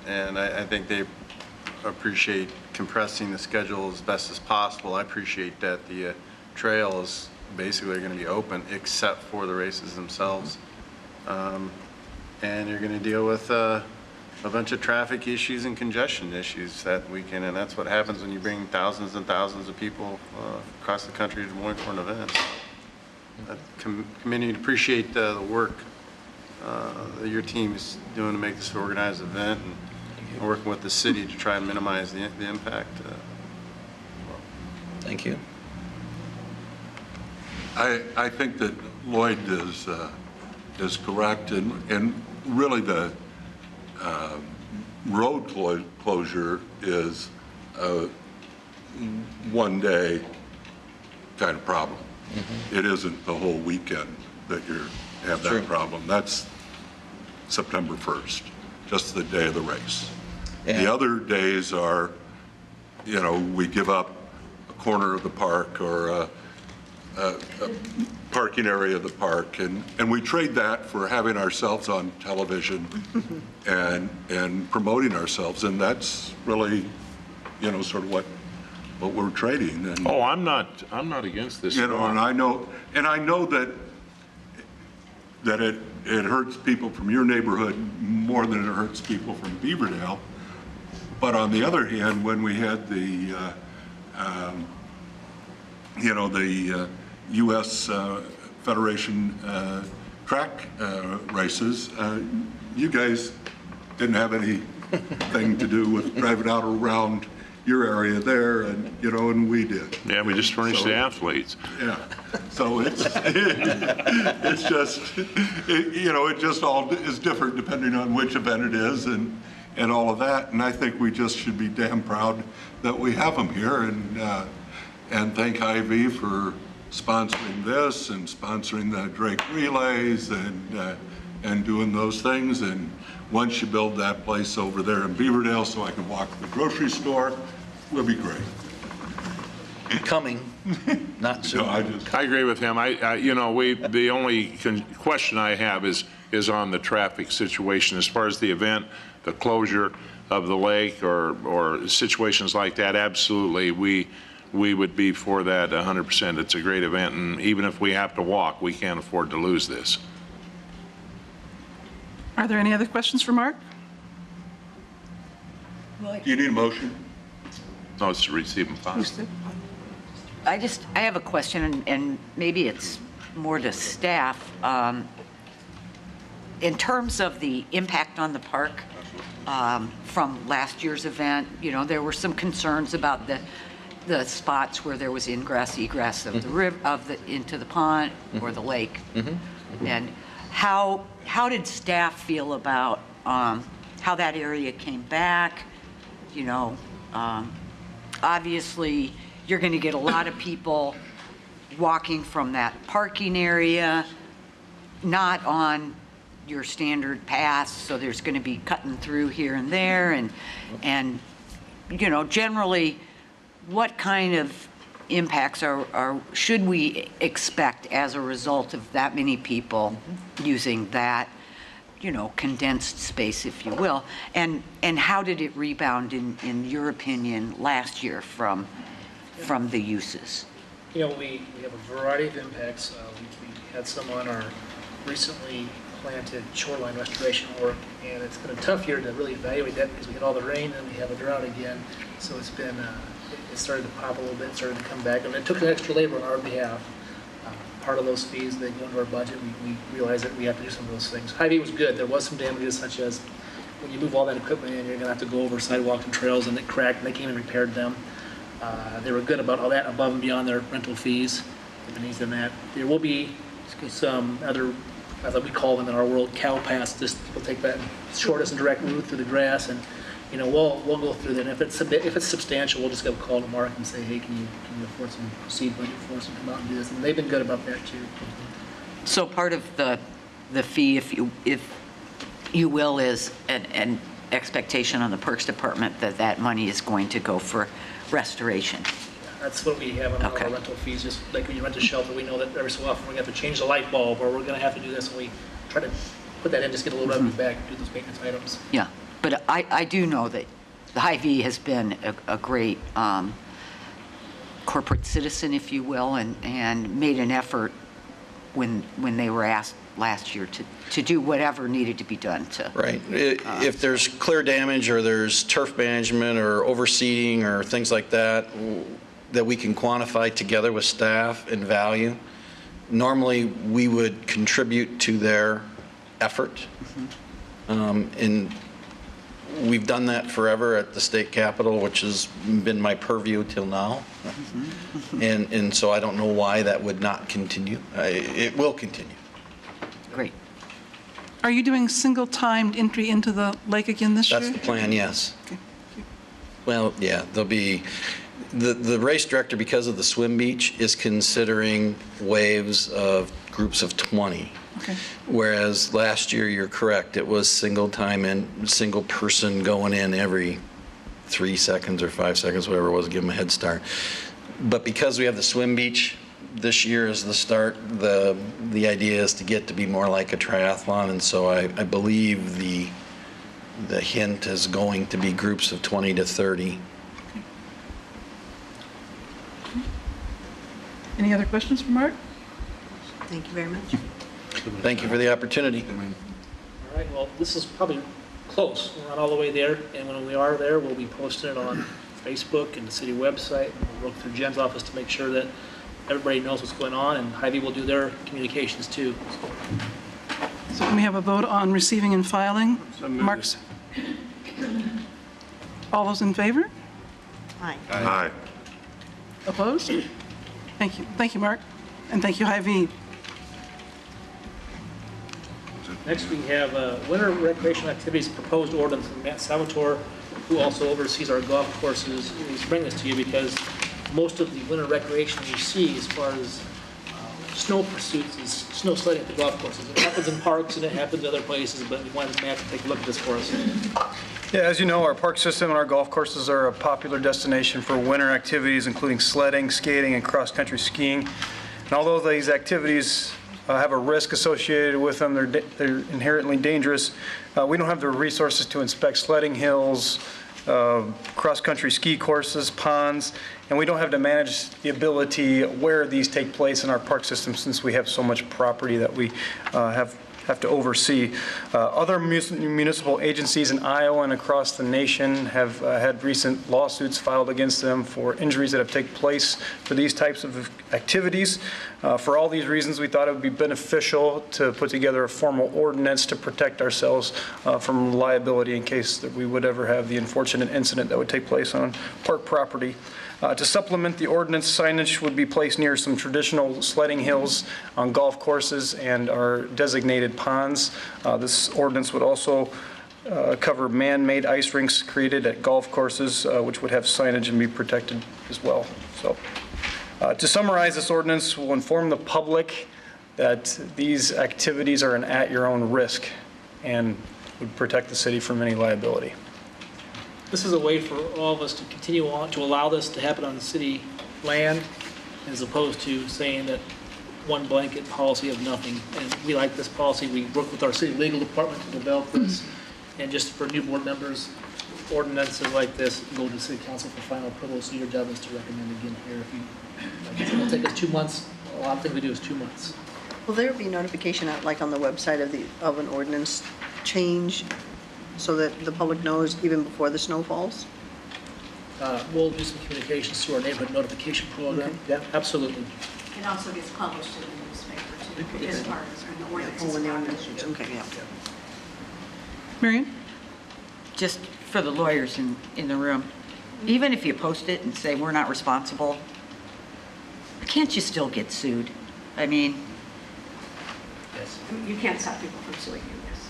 and I think they appreciate compressing the schedule as best as possible. I appreciate that the trails basically are going to be open except for the races themselves, and you're going to deal with a bunch of traffic issues and congestion issues that weekend, and that's what happens when you bring thousands and thousands of people across the country to Des Moines for an event. I continue to appreciate the work that your team is doing to make this an organized event, and working with the city to try and minimize the impact. Thank you. I think that Lloyd is correct, and really the road closure is a one-day kind of problem. Mm-hmm. It isn't the whole weekend that you have that problem. That's September 1st, just the day of the race. Yeah. The other days are, we give up a corner of the park or a parking area of the park, and we trade that for having ourselves on television and promoting ourselves, and that's really, sort of what we're trading. And, oh, I'm not against this. And I know that it hurts people from your neighborhood more than it hurts people from Beaverdale. But on the other hand, when we had the U.S. Federation track races, you guys didn't have anything to do with driving out around your area there, and we did. Yeah, we just furnished the athletes. Yeah, so it's just, it just all is different depending on which event it is and all of that. And I think we just should be damn proud that we have them here, and thank Hy-Vee for sponsoring this and sponsoring the Drake relays and doing those things. And once you build that place over there in Beaverdale so I can walk to the grocery store, we'll be great. Coming, not soon. No, I agree with him. The only question I have is on the traffic situation as far as the event, the closure of the lake or situations like that. Absolutely, we would be for that 100%. It's a great event, and even if we have to walk, we can't afford to lose this. Are there any other questions for Mark? Do you need a motion? No, it's to receive and pass. I have a question, and maybe it's more to staff. In terms of the impact on the park from last year's event, there were some concerns about the spots where there was ingress, egress of the river, into the pond or the lake. Mm-hmm. And how did staff feel about how that area came back? Obviously, you're going to get a lot of people walking from that parking area, not on your standard paths, so there's going to be cutting through here and there, and generally, what kind of impacts should we expect as a result of that many people using that condensed space, if you will. And how did it rebound, in your opinion, last year from the uses? We have a variety of impacts. We had some on our recently planted shoreline restoration work, and it's been a tough year to really evaluate that because we had all the rain and we have a drought again. So it's been, it started to pop a little bit, started to come back, and it took an extra labor on our behalf. Part of those fees, they go into our budget. We realize that we have to do some of those things. Hy-Vee was good. There was some damages, such as when you move all that equipment in, you're going to have to go over sidewalks and trails, and it cracked, and they came and repaired them. They were good about all that above and beyond their rental fees. They've been easy on that. There will be some other, as we call them in our world, cow paths. Just we'll take that shortest and direct route through the grass, and we'll go through that. And if it's substantial, we'll just go call to Mark and say, hey, can you afford some seed budget for us and come out and do this? And they've been good about that too. So part of the fee, if you will, is an expectation on the Parks Department that money is going to go for restoration. That's what we have on all our rental fees. Just like when you rent a shelter, we know that every so often we're going to have to change the light bulb, or we're going to have to do this, and we try to put that in, just get a little revenue back, do those maintenance items. Yeah, but I do know that the Hy-Vee has been a great corporate citizen, if you will, and made an effort when they were asked last year to do whatever needed to be done to. Right. If there's clear damage or there's turf management or overseeding or things like that we can quantify together with staff and value, normally we would contribute to their effort. And we've done that forever at the state capitol, which has been my purview till now. And so I don't know why that would not continue. It will continue. Great. Are you doing single-timed entry into the lake again this year? That's the plan, yes. Well, yeah, there'll be, the race director, because of the swim beach, is considering waves of groups of 20. Okay. Whereas last year, you're correct, it was single time and single person going in every 3 seconds or 5 seconds, whatever it was, give them a head start. But because we have the swim beach, this year is the start. The idea is to get to be more like a triathlon, and so I believe the hint is going to be groups of 20 to 30. Any other questions for Mark? Thank you very much. Thank you for the opportunity. All right, well, this is probably close. We're not all the way there, and when we are there, we'll be posting it on Facebook and the city website, and we'll work through Jen's office to make sure that everybody knows what's going on, and Hy-Vee will do their communications too. So can we have a vote on receiving and filing? Mark's. All those in favor? Aye. Aye. Opposed? Thank you. Thank you, Mark. And thank you, Hy-Vee. Next, we have winter recreation activities proposed ordinance from Matt Salvatore, who also oversees our golf courses. He's bringing this to you because most of the winter recreation you see as far as snow pursuits is snow sledding at the golf courses. It happens in parks and it happens other places, but we wanted Matt to take a look at this for us. Yeah, as you know, our park system and our golf courses are a popular destination for winter activities, including sledding, skating, and cross-country skiing. And although these activities have a risk associated with them, they're inherently dangerous, we don't have the resources to inspect sledding hills, cross-country ski courses, ponds, and we don't have to manage the ability where these take place in our park system since we have so much property that we have to oversee. Other municipal agencies in Iowa and across the nation have had recent lawsuits filed against them for injuries that have taken place for these types of activities. For all these reasons, we thought it would be beneficial to put together a formal ordinance to protect ourselves from liability in case that we would ever have the unfortunate incident that would take place on park property. To supplement the ordinance, signage would be placed near some traditional sledding hills on golf courses and our designated ponds. This ordinance would also cover man-made ice rinks created at golf courses, which would have signage and be protected as well. So, to summarize, this ordinance will inform the public that these activities are an at-your-own risk and would protect the city from any liability. This is a way for all of us to continue on, to allow this to happen on the city land, as opposed to saying that one blanket policy of nothing. And we like this policy. We work with our city legal department to develop this. And just for new board members, ordinances like this go to city council for final approval. So your job is to recommend again here. If you, it'll take us 2 months. A lot of things we do is 2 months. Will there be notification out, like on the website of an ordinance change so that the public knows even before the snow falls? We'll do some communications through our neighborhood notification program. Okay. Yeah, absolutely. It also gets published in the newspaper too, as part of the ordinance. Oh, when the ordinance, okay, yeah. Marion? Just for the lawyers in the room, even if you post it and say, we're not responsible, can't you still get sued? I mean, Yes. You can't stop people from suing you, yes.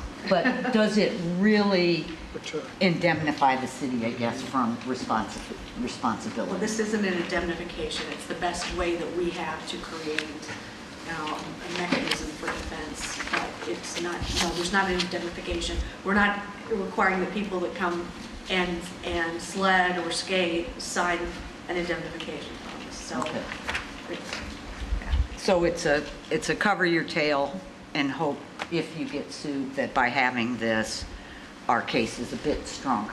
but does it really indemnify the city, I guess, from Well, responsibility? this isn't an indemnification. It's the best way that we have to create a mechanism for defense. But it's not, no, there's not an indemnification. We're not requiring the people that come and sled or skate sign an indemnification promise. So, Okay. So it's a cover your tail and hope if you get sued that by having this, our case is a bit stronger.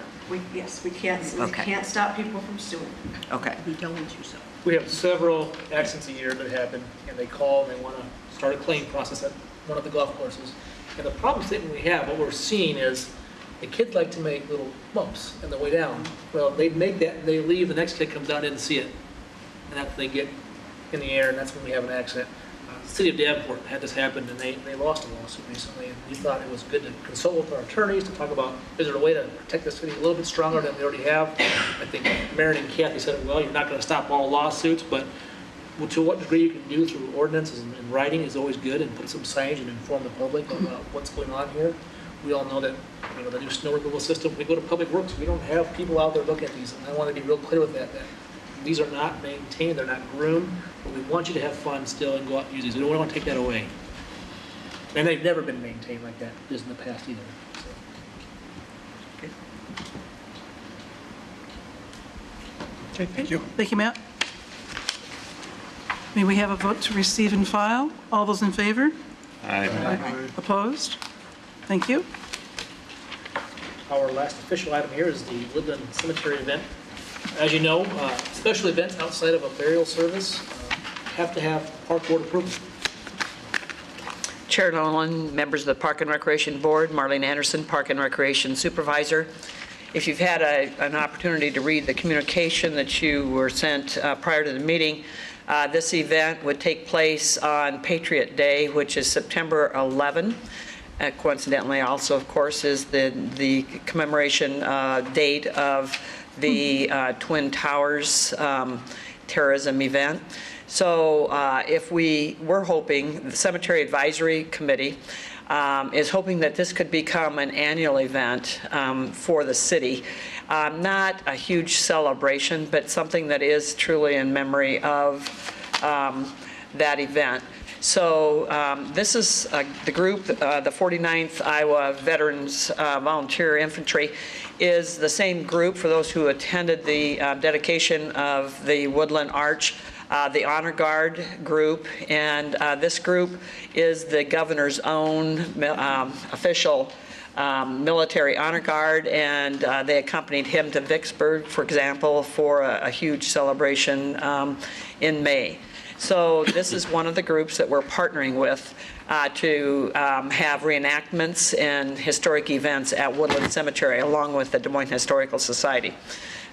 yes, we can't stop people from suing. Okay. He tells you so. We have several accidents a year that happen, and they call and they want to start a claim process at one of the golf courses. And the problem statement we have, what we're seeing is the kids like to make little bumps on the way down. Well, they make that, they leave, the next kid comes down, didn't see it. And after they get in the air, and that's when we have an accident. The city of Davenport had this happen, and they lost a lawsuit recently, and we thought it was good to consult with our attorneys to talk about, is there a way to protect the city a little bit stronger than we already have? I think Marion and Kathy said, well, you're not going to stop all lawsuits, but to what degree you can do through ordinances and writing is always good, and put some signage and inform the public about what's going on here. We all know that, the new snow removal system, we go to Public Works, we don't have people out there looking at these, and I want to be real clear with that these are not maintained, they're not groomed, but we want you to have fun still and go out and use these. We don't want to take that away. And they've never been maintained like that, just in the past either. So. Okay, thank you. Thank you, Matt. May we have a vote to receive and file? All those in favor? Aye. Opposed? Thank you. Our last official item here is the Woodland Cemetery event. As you know, special events outside of a burial service have to have park board approval. Chair Nolan, members of the Park and Recreation Board, Marlene Anderson, Park and Recreation Supervisor. If you've had an opportunity to read the communication that you were sent prior to the meeting, this event would take place on Patriot Day, which is September 11. Coincidentally, also, of course, is the commemoration date of the Twin Towers terrorism event. So if we're hoping, the Cemetery Advisory Committee is hoping that this could become an annual event for the city. Not a huge celebration, but something that is truly in memory of that event. So this is the group, the 49th Iowa Veterans Volunteer Infantry is the same group for those who attended the dedication of the Woodland Arch, the Honor Guard group, and this group is the governor's own official military honor guard, and they accompanied him to Vicksburg, for example, for a huge celebration in May. So this is one of the groups that we're partnering with to have reenactments and historic events at Woodland Cemetery, along with the Des Moines Historical Society.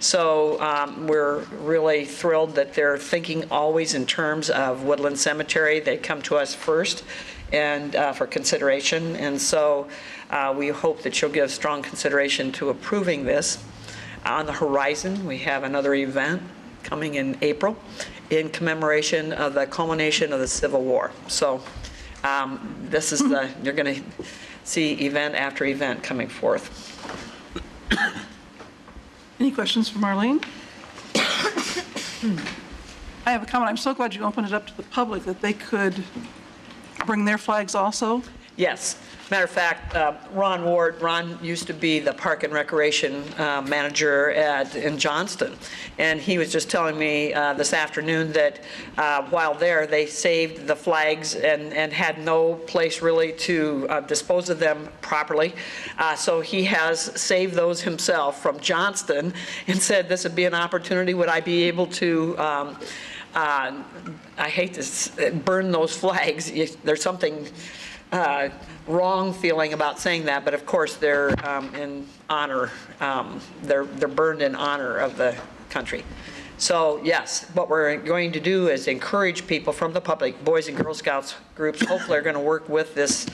So we're really thrilled that they're thinking always in terms of Woodland Cemetery. They come to us first and for consideration, and so we hope that you'll give strong consideration to approving this. On the horizon, we have another event coming in April in commemoration of the culmination of the Civil War. So this is you're going to see event after event coming forth. Any questions for Marlene? I have a comment. I'm so glad you opened it up to the public that they could bring their flags also. Yes. Matter of fact, Ron used to be the Park and Recreation manager in Johnston, and he was just telling me this afternoon that while there, they saved the flags and had no place really to dispose of them properly. So he has saved those himself from Johnston and said this would be an opportunity. Would I be able to I hate to burn those flags. There's something wrong feeling about saying that, but of course they're in honor, they're burned in honor of the country. So yes, what we're going to do is encourage people from the public, Boys and Girl Scouts groups, hopefully are going to work with this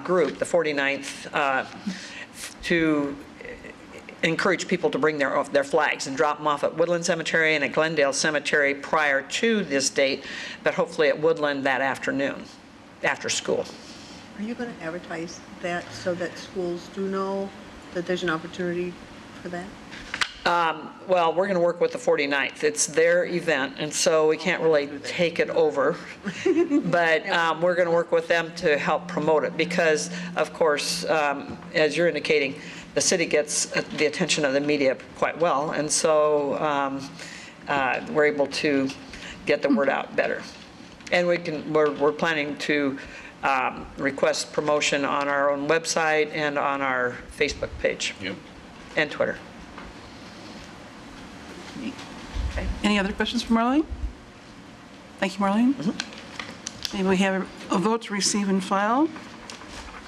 group, the 49th, to encourage people to bring their flags and drop them off at Woodland Cemetery and at Glendale Cemetery prior to this date, but hopefully at Woodland that afternoon, after school. Are you going to advertise that so that schools do know that there's an opportunity for that? Well, we're going to work with the 49th. It's their event, and so we can't really take it over. But we're going to work with them to help promote it because, of course, as you're indicating, the city gets the attention of the media quite well, and so we're able to get the word out better. And we're planning to request promotion on our own website and on our Facebook page. Yep. And Twitter. Okay. Any other questions for Marlene? Thank you, Marlene. And we have a vote to receive and file.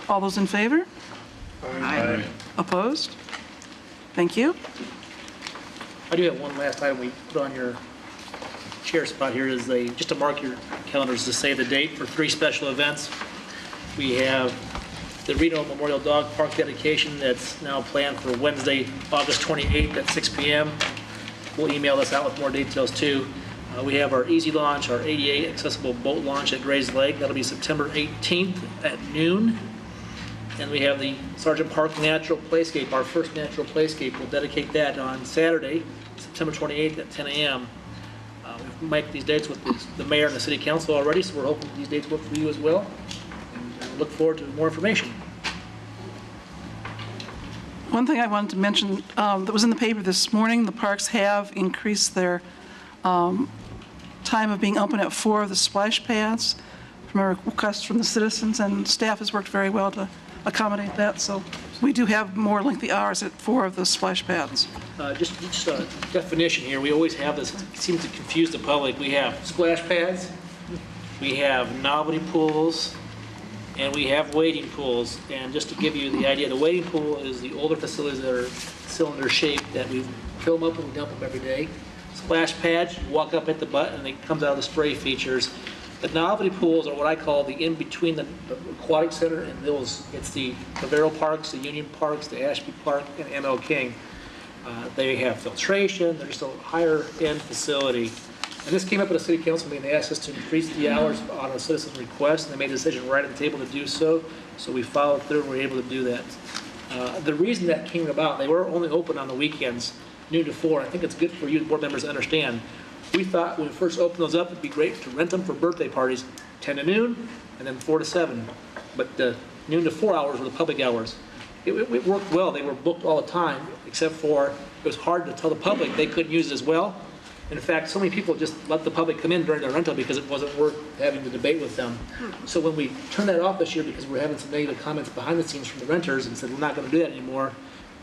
All those in favor? Aye. Opposed? Thank you. I do have one last item we put on your chair spot here is just to mark your calendars to say the date for 3 special events. We have the Reno Memorial Dog Park dedication that's now planned for Wednesday, August 28th at 6 p.m. We'll email this out with more details too. We have our Easy Launch, our ADA accessible boat launch at Grays Lake. That'll be September 18th at noon. And we have the Sergeant Park Natural Playscape, our first natural playscape. We'll dedicate that on Saturday, September 28th at 10 a.m. We've made these dates with the mayor and the city council already, so we're hoping these dates work for you as well. And look forward to more information. One thing I wanted to mention that was in the paper this morning, the parks have increased their time of being open at 4 of the splash pads from a request from the citizens, and staff has worked very well to accommodate that. So we do have more lengthy hours at 4 of the splash pads. Just a definition here, we always have this, it seems to confuse the public. We have splash pads, we have novelty pools, and we have wading pools. And just to give you the idea, the wading pool is the older facilities that are cylinder shaped that we fill them up and we dump them every day. Splash pads, you walk up, hit the button, and it comes out of the spray features. The novelty pools are what I call the in-between the aquatic center and those. It's the Vivero Parks, the Union Parks, the Ashby Park, and ML King. They have filtration. They're just a higher-end facility. And this came up at a city council meeting. They asked us to increase the hours on a citizen request, and they made a decision right at the table to do so. So we followed through and were able to do that. The reason that came about, they were only open on the weekends, noon to 4. I think it's good for you board members to understand. We thought when we first opened those up, it'd be great to rent them for birthday parties, 10 to noon, and then 4 to 7. But the noon to 4 hours were the public hours. It worked well. They were booked all the time, except for it was hard to tell the public they couldn't use it as well. In fact, so many people just let the public come in during their rental because it wasn't worth having to debate with them. So when we turned that off this year because we're having some negative comments behind the scenes from the renters and said we're not going to do that anymore,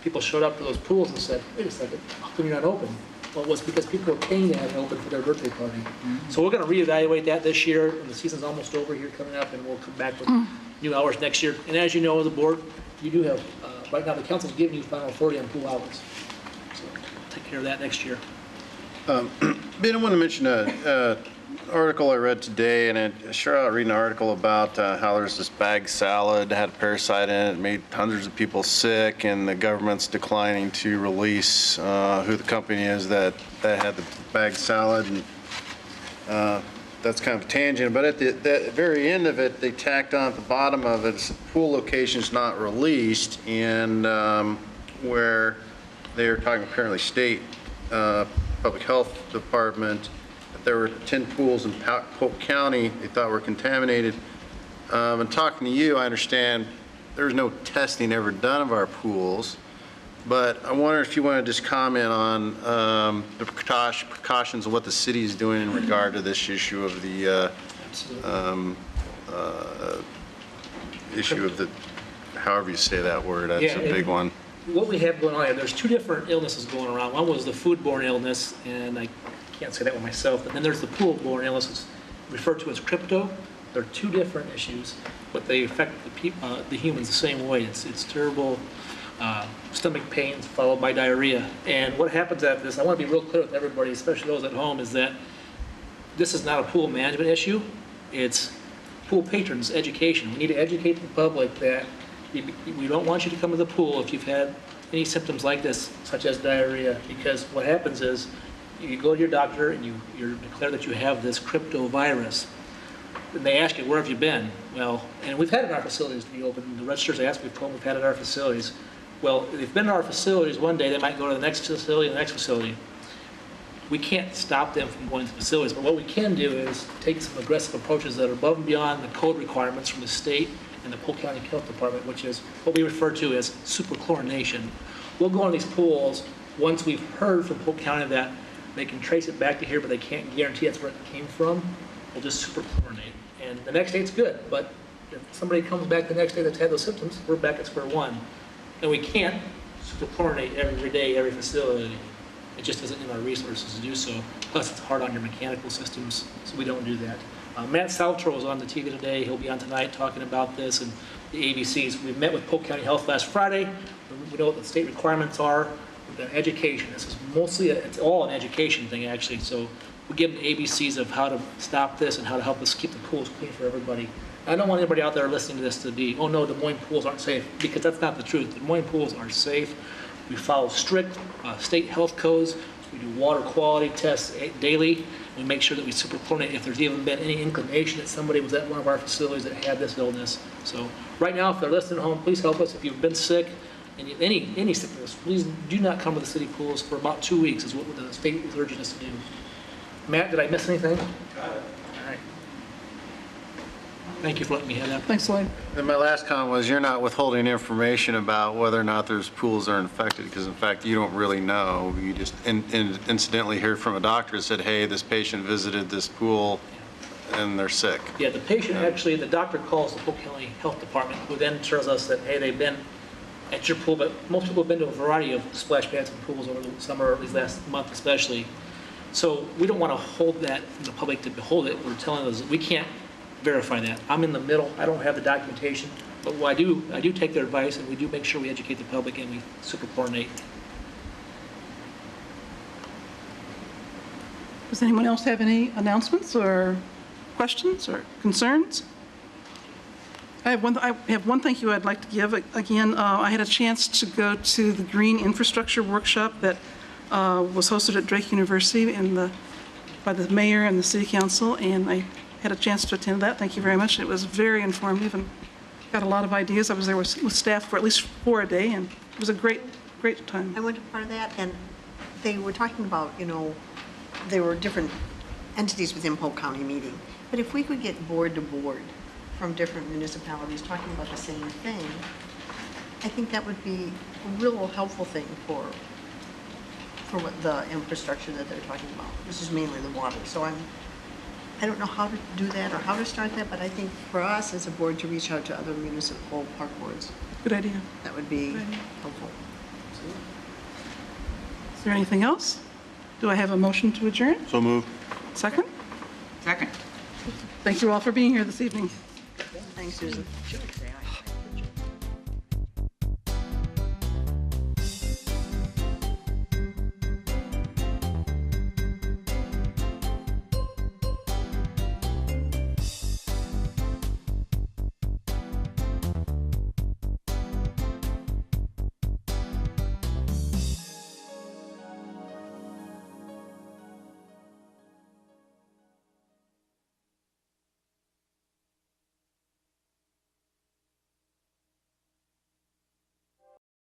people showed up to those pools and said, wait a second, how come you're not open? Well, it was because people were paying to have it open for their birthday party. So we're going to reevaluate that this year, and the season's almost over here coming up, and we'll come back with new hours next year. And as you know, as a board, you do have, right now the council's giving you final authority on pool hours. So take care of that next year. Ben, I want to mention an article I read today, and I sure out reading an article about how there's this bag salad that had a parasite in it, made hundreds of people sick, and the government's declining to release who the company is that had the bag salad. And that's kind of a tangent, but at the very end of it, they tacked on at the bottom of it, it's pool locations not released, and where they're talking apparently state public health department, that there were 10 pools in Polk County they thought were contaminated. And talking to you, I understand there's no testing ever done of our pools, but I wonder if you want to just comment on the precautions of what the city is doing in regard to this issue of the issue of the, however you say that word, that's a big one. What we have going on here, there's two different illnesses going around. One was the foodborne illness, and I can't say that one myself, but then there's the pool-borne illness, it's referred to as crypto. They're two different issues, but they affect the humans the same way. It's terrible stomach pains followed by diarrhea. And what happens after this, I want to be real clear with everybody, especially those at home, is that this is not a pool management issue. It's pool patrons' education. We need to educate the public that we don't want you to come to the pool if you've had any symptoms like this, such as diarrhea, because what happens is you go to your doctor and you declare that you have this crypto virus. And they ask you, where have you been? Well, and we've had it in our facilities to be open. The registers ask, we've had it in our facilities. Well, if they've been in our facilities one day, they might go to the next facility and the next facility. We can't stop them from going to facilities, but what we can do is take some aggressive approaches that are above and beyond the code requirements from the state and the Polk County Health Department, which is what we refer to as superchlorination. We'll go on these pools once we've heard from Polk County that they can trace it back to here, but they can't guarantee that's where it came from. We'll just superchlorinate. And the next day it's good, but if somebody comes back the next day that's had those symptoms, we're back at square one. And we can't superchlorinate every day, every facility. It just isn't in our resources to do so. Plus, it's hard on your mechanical systems, so we don't do that. Matt Salvatore was on the TV today. He'll be on tonight talking about this and the ABCs. We met with Polk County Health last Friday. We know what the state requirements are. We've done education. This is mostly, it's all an education thing, actually. So we give them the ABCs of how to stop this and how to help us keep the pools clean for everybody. I don't want anybody out there listening to this to be, oh no, Des Moines pools aren't safe, because that's not the truth. Des Moines pools are safe. We follow strict state health codes. We do water quality tests daily. We make sure that we superchlorinate if there's even been any inclination that somebody was at one of our facilities that had this illness. So right now, if they're listening at home, please help us. If you've been sick, and any sickness, please do not come to the city pools for about 2 weeks is what the state is urging us to do. Matt, did I miss anything? Got it. All right. Thank you for letting me have that. Thanks, Lloyd. And my last comment was, you're not withholding information about whether or not there's pools that are infected, because in fact, you don't really know. You just incidentally hear from a doctor that said, hey, this patient visited this pool and they're sick. Yeah, the patient actually, the doctor calls the Polk County Health Department, who then tells us that, hey, they've been at your pool, but most people have been to a variety of splash pads and pools over the summer, or at least last month especially. So we don't want to hold that from the public to behold it. We're telling us that we can't verify that. I'm in the middle. I don't have the documentation, but I do take their advice, and we do make sure we educate the public and we superchlorinate. Does anyone else have any announcements or questions or concerns? I have one thank you I'd like to give. Again, I had a chance to go to the Green Infrastructure Workshop that was hosted at Drake University by the mayor and the city council, and I had a chance to attend that. Thank you very much. It was very informative and got a lot of ideas. I was there with staff for at least 4 a day, and it was a great time. I went to part of that, and they were talking about, there were different entities within Polk County meeting. But if we could get board to board from different municipalities talking about the same thing, I think that would be a real helpful thing for what the infrastructure that they're talking about. This is mainly the water. So I don't know how to do that or how to start that, but I think for us as a board to reach out to other municipal park boards. Good idea. That would be helpful. Is there anything else? Do I have a motion to adjourn? So moved. Second? Second. Thank you all for being here this evening. Thanks, Susan.